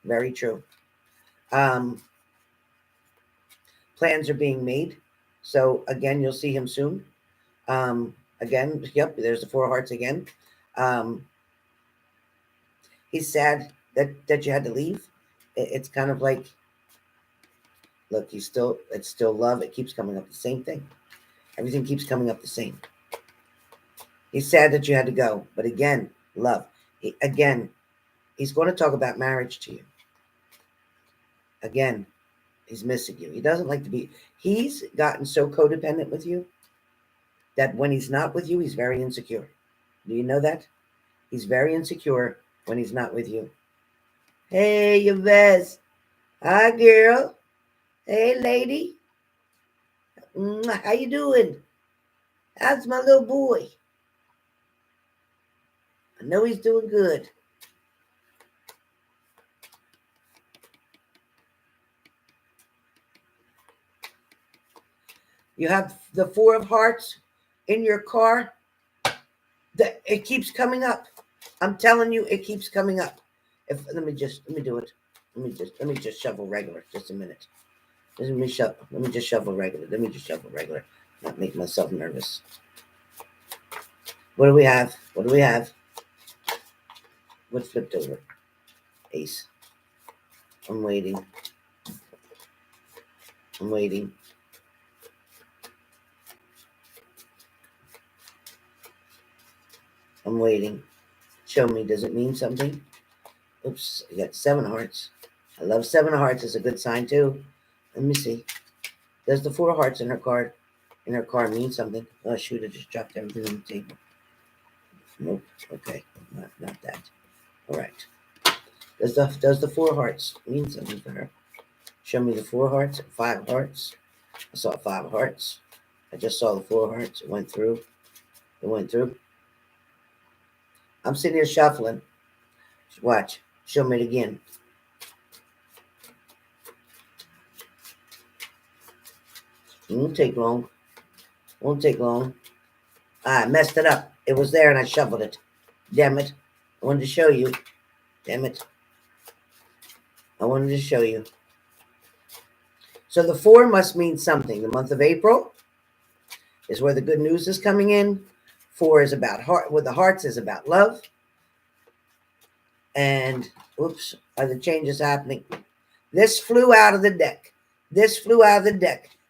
Very true. Plans are being made. So again, you'll see him soon. Again, yep, there's the 4 of hearts again. He's sad that you had to leave. It's kind of like, look, it's still love. It keeps coming up the same thing. Everything keeps coming up the same. He's sad that you had to go, but again, love. Again, he's going to talk about marriage to you. Again, he's missing you. He doesn't like to be. He's gotten so codependent with you that when he's not with you, he's very insecure. Do you know that? He's very insecure when he's not with you. Hey, Yvette. Hi, girl. Hey, lady. How you doing? How's my little boy? I know he's doing good. You have the Four of Hearts in your car. It keeps coming up. I'm telling you, it keeps coming up. Let me do it. Let me just shovel regular. Just a minute. Let me just shovel regular. Not make myself nervous. What do we have? What flipped over? Ace. I'm waiting. Show me. Does it mean something? Oops. I got 7 hearts. I love 7 hearts. It's a good sign too. Let me see. Does the 4 hearts in her car mean something? Oh shoot! I just dropped everything on the table. Nope. Okay. Not that. All right. Does the 4 hearts mean something for her? Show me the 4 hearts. 5 hearts. I saw 5 hearts. I just saw the 4 hearts. It went through. I'm sitting here shuffling. Watch. Show me it again. It won't take long. I messed it up. It was there and I shuffled it. Damn it. I wanted to show you. Damn it. So the 4 must mean something. The month of April is where the good news is coming in. 4 is about heart. With the hearts is about love. And oops, are the changes happening? This flew out of the deck.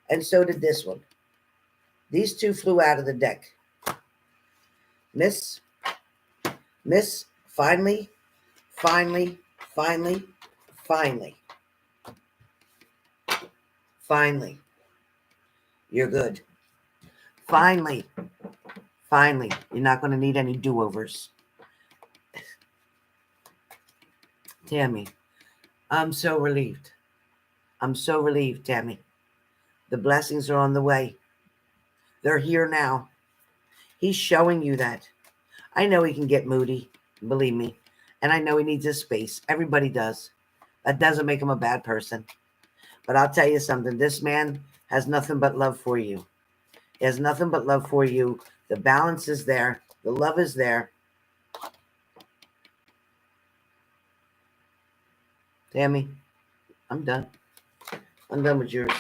And so did this one. These 2 flew out of the deck. Miss, finally. You're good. Finally. You're not going to need any do-overs. Tammy, I'm so relieved. Tammy. The blessings are on the way. They're here now. He's showing you that. I know he can get moody, believe me. And I know he needs his space. Everybody does. That doesn't make him a bad person. But I'll tell you something. This man has nothing but love for you. He has nothing but love for you. The balance is there. The love is there. Tammy, I'm done. I'm done with yours.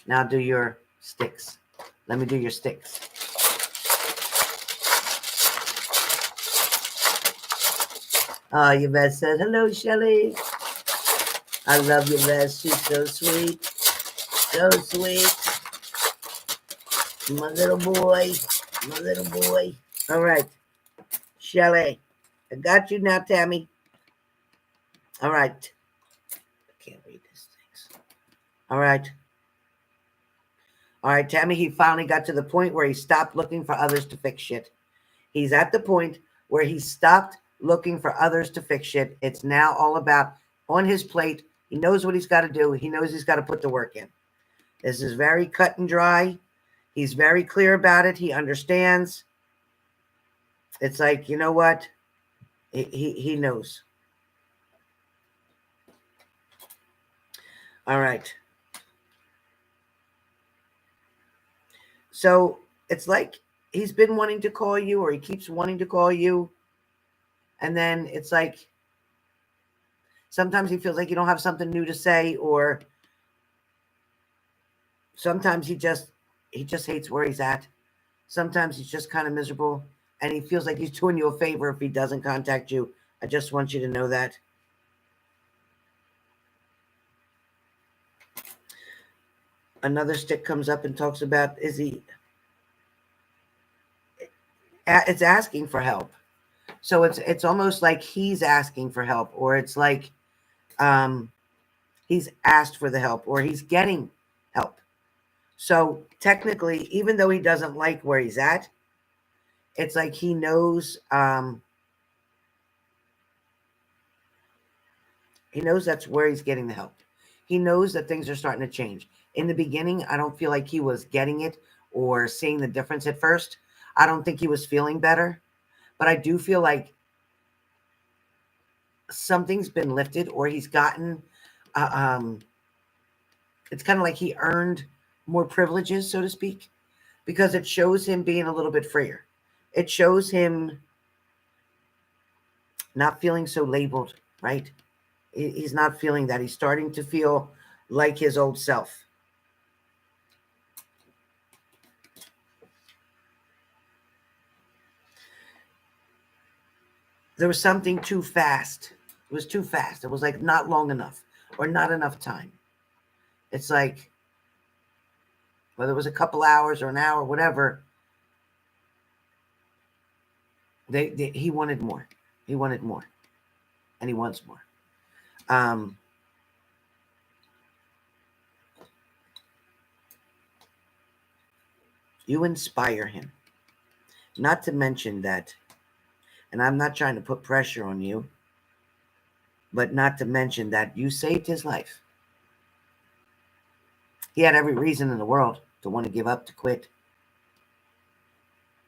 Now do your sticks. Let me do your sticks. Oh, Yvette said, hello, Shelly. I love Yvette. She's so sweet. My little boy. All right. Shelly. I got you now, Tammy. All right. I can't read these things. All right, Tammy, he finally got to the point where he stopped looking for others to fix shit. He's at the point where he stopped looking for others to fix shit. It's now all about on his plate. He knows what he's got to do. He knows he's got to put the work in. This is very cut and dry. He's very clear about it. He understands. It's like, you know what? He knows. All right. So it's like he's been wanting to call you, or he keeps wanting to call you. And then it's like sometimes he feels like you don't have something new to say, or sometimes he just hates where he's at. Sometimes he's just kind of miserable, and he feels like he's doing you a favor if he doesn't contact you. I just want you to know that. Another stick comes up and talks about, it's asking for help. So it's almost like he's asking for help, or it's like he's asked for the help, or he's getting help. So technically, even though he doesn't like where he's at, it's like he knows that's where he's getting the help. He knows that things are starting to change. In the beginning, I don't feel like he was getting it or seeing the difference at first. I don't think he was feeling better, but I do feel like something's been lifted, or he's gotten it's kind of like he earned more privileges, so to speak, because it shows him being a little bit freer. It shows him not feeling so labeled, right? He's not feeling that. He's starting to feel like his old self. There was something too fast. It was too fast. It was like not long enough, or not enough time. It's like, whether it was a couple hours or an hour, whatever, he wanted more. He wanted more. And he wants more. You inspire him. Not to mention that, and I'm not trying to put pressure on you, but not to mention that you saved his life. He had every reason in the world to want to give up, to quit.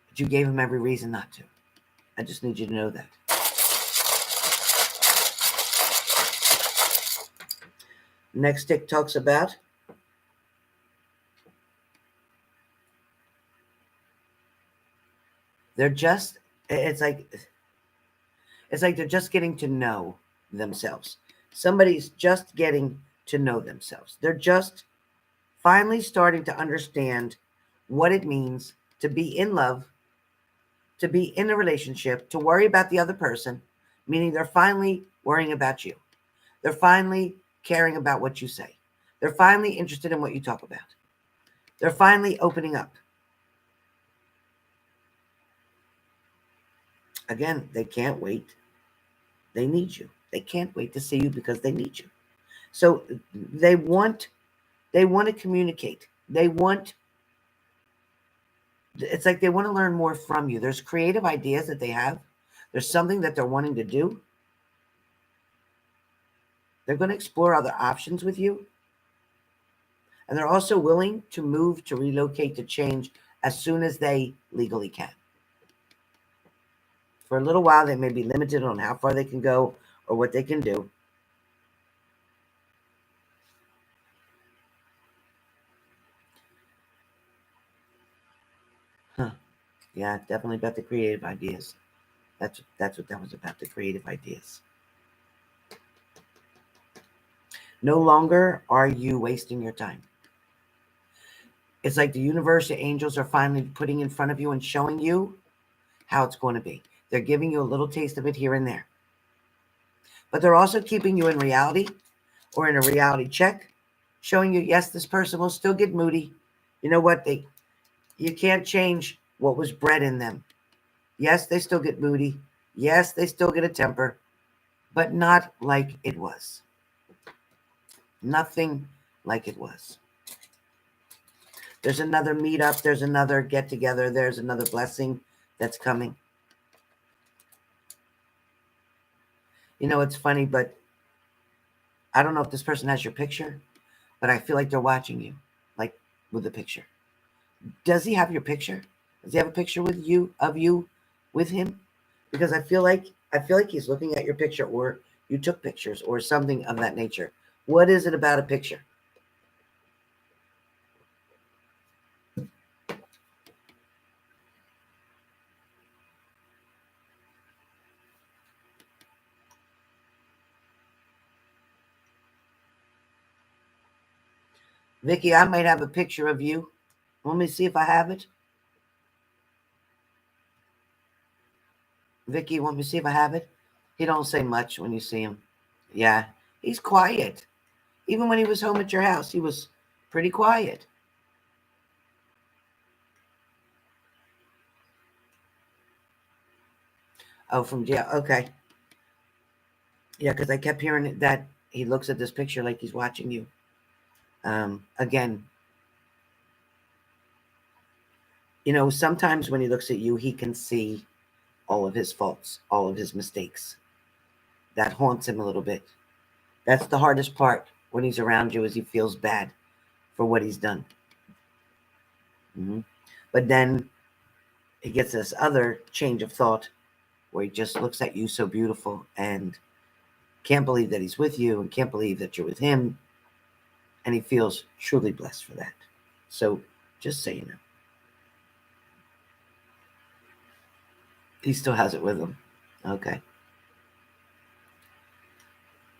But you gave him every reason not to. I just need you to know that. Next stick talks about it's like they're just getting to know themselves. Somebody's just getting to know themselves. They're just finally starting to understand what it means to be in love, to be in a relationship, to worry about the other person, meaning they're finally worrying about you. They're finally caring about what you say. They're finally interested in what you talk about. They're finally opening up. Again, they can't wait. They need you. They can't wait to see you because they need you. So they want to communicate. It's like they want to learn more from you. There's creative ideas that they have. There's something that they're wanting to do. They're going to explore other options with you. And they're also willing to move, to relocate, to change as soon as they legally can. For a little while, they may be limited on how far they can go or what they can do. Huh. Yeah, definitely about the creative ideas. That's what that was about, the creative ideas. No longer are you wasting your time. It's like the universe, the angels are finally putting in front of you and showing you how it's going to be. They're giving you a little taste of it here and there. But they're also keeping you in reality, or in a reality check, showing you, yes, this person will still get moody. You know what? You can't change what was bred in them. Yes, they still get moody. Yes, they still get a temper, but not like it was. Nothing like it was. There's another meetup. There's another get together. There's another blessing that's coming. You know, it's funny, but I don't know if this person has your picture, but I feel like they're watching you, like with the picture. Does he have your picture? Does he have a picture with you, of you, with him? Because I feel like he's looking at your picture, or you took pictures, or something of that nature. What is it about a picture? Vicky, I might have a picture of you. Let me see if I have it. Vicky, want me to see if I have it? He don't say much when you see him. Yeah, he's quiet. Even when he was home at your house, he was Pretty quiet. Oh, from jail. Okay. Yeah, because I kept hearing that he looks at this picture like he's watching you. Again, you know, sometimes when he looks at you, he can see all of his faults, all of his mistakes. That haunts him a little bit. That's the hardest part when he's around you, is he feels bad for what he's done. But then he gets this other change of thought where he just looks at you so beautiful and can't believe that he's with you and can't believe that you're with him. And he feels truly blessed for that. So just so you know. He still has it with him. Okay.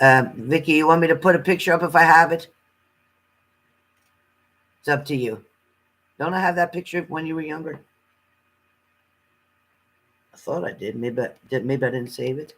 Vicky, you want me to put a picture up if I have it? It's up to you. Don't I have that picture when you were younger? I thought I did. Maybe I didn't save it.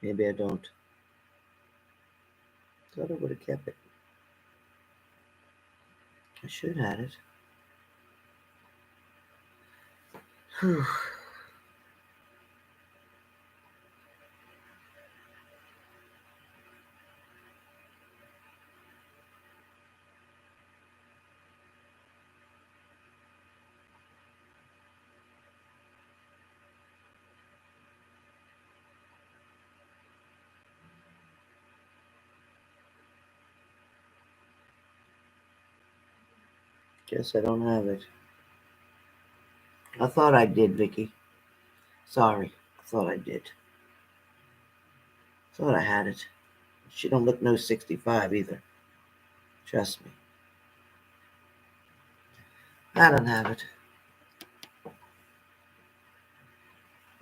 Maybe I don't. Thought I would have kept it. I should have it. Whew. Guess I don't have it. I thought I did, Vicky. Sorry. I thought I did. Thought I had it. She don't look no 65 either. Trust me. I don't have it.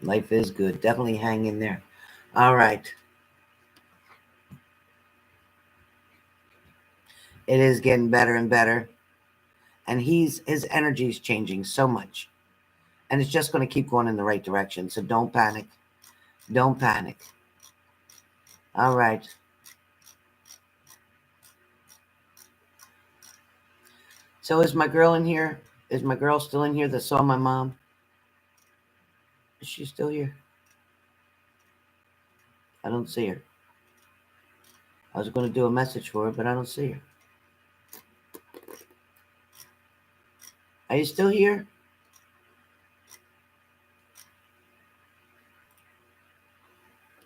Life is good. Definitely hang in there. All right. It is getting better and better. And his energy is changing so much. And it's just going to keep going in the right direction. So don't panic. Don't panic. All right. So is my girl in here? Is my girl still in here that saw my mom? Is she still here? I don't see her. I was going to do a message for her, but I don't see her. Are you still here?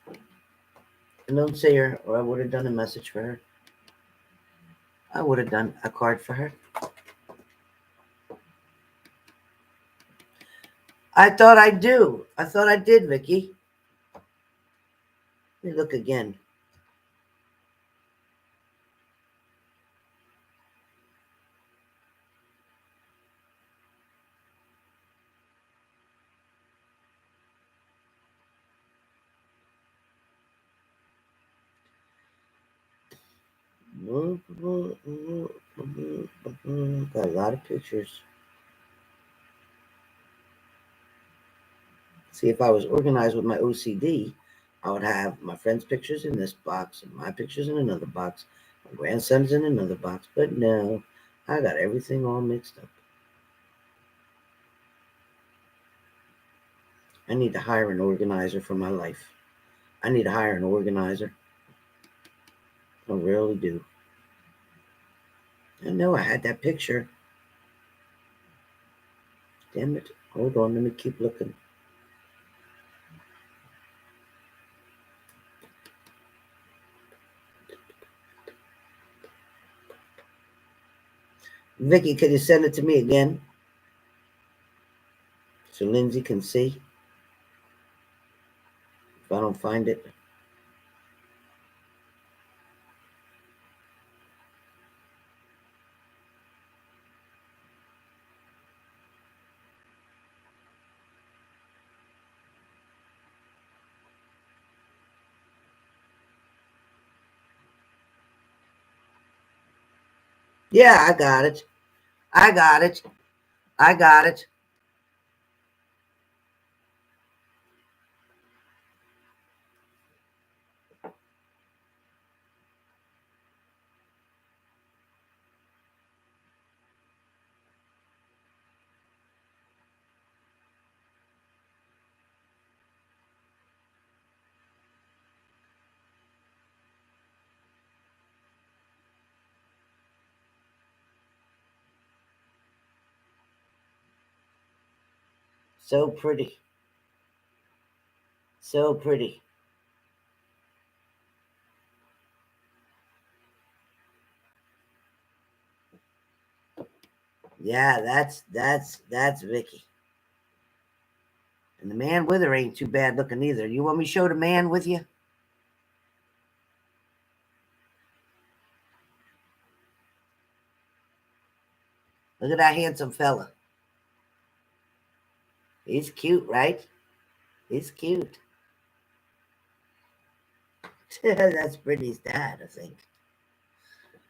I don't see her, or I would have done a message for her. I would have done a card for her. I thought I do. I thought I did, Vicky. Let me look again. Got a lot of pictures. See, if I was organized with my OCD, I would have my friend's pictures in this box and my pictures in another box, my grandson's in another box. But no, I got everything all mixed up. I need to hire an organizer for my life. I need to hire an organizer. I really do. I know I had that picture. Damn it. Hold on, let me keep looking. Vicky, could you send it to me again? So Lindsay can see. If I don't find it. Yeah, I got it. I got it. I got it. So pretty. So pretty. Yeah, that's Vicky. And the man with her ain't too bad looking either. You want me to show the man with you? Look at that handsome fella. He's cute, right? He's cute. That's Brittany's dad, I think.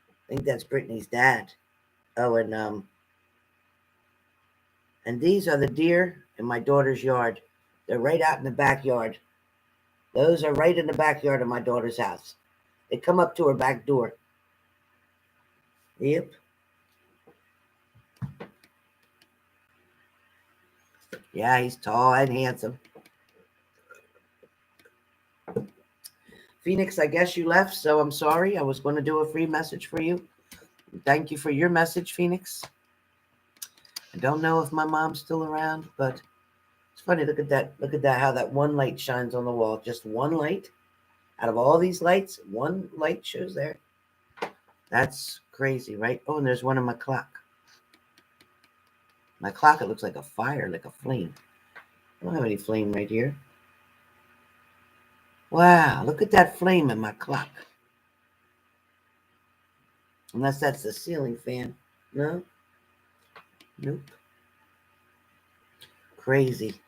I think that's Brittany's dad. Oh, and these are the deer in my daughter's yard. They're right out in the backyard. Those are right in the backyard of my daughter's house. They come up to her back door. Yep. Yeah, he's tall and handsome. Phoenix, I guess you left, so I'm sorry. I was going to do a free message for you. Thank you for your message, Phoenix. I don't know if my mom's still around, but it's funny. Look at that. Look at that, how that one light shines on the wall. Just one light. Out of all these lights, one light shows there. That's crazy, right? Oh, and there's one in my clock. My clock, it looks like a fire, like a flame. I don't have any flame right here. Wow, look at that flame in my clock. Unless that's the ceiling fan. No? Nope. Crazy.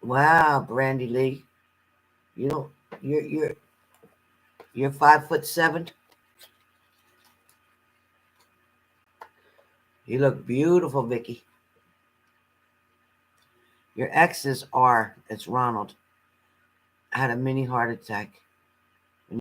Wow, Brandy Lee. You know, you're 5'7". You look beautiful, Vicky. Your exes are, it's Ronald, had a mini heart attack.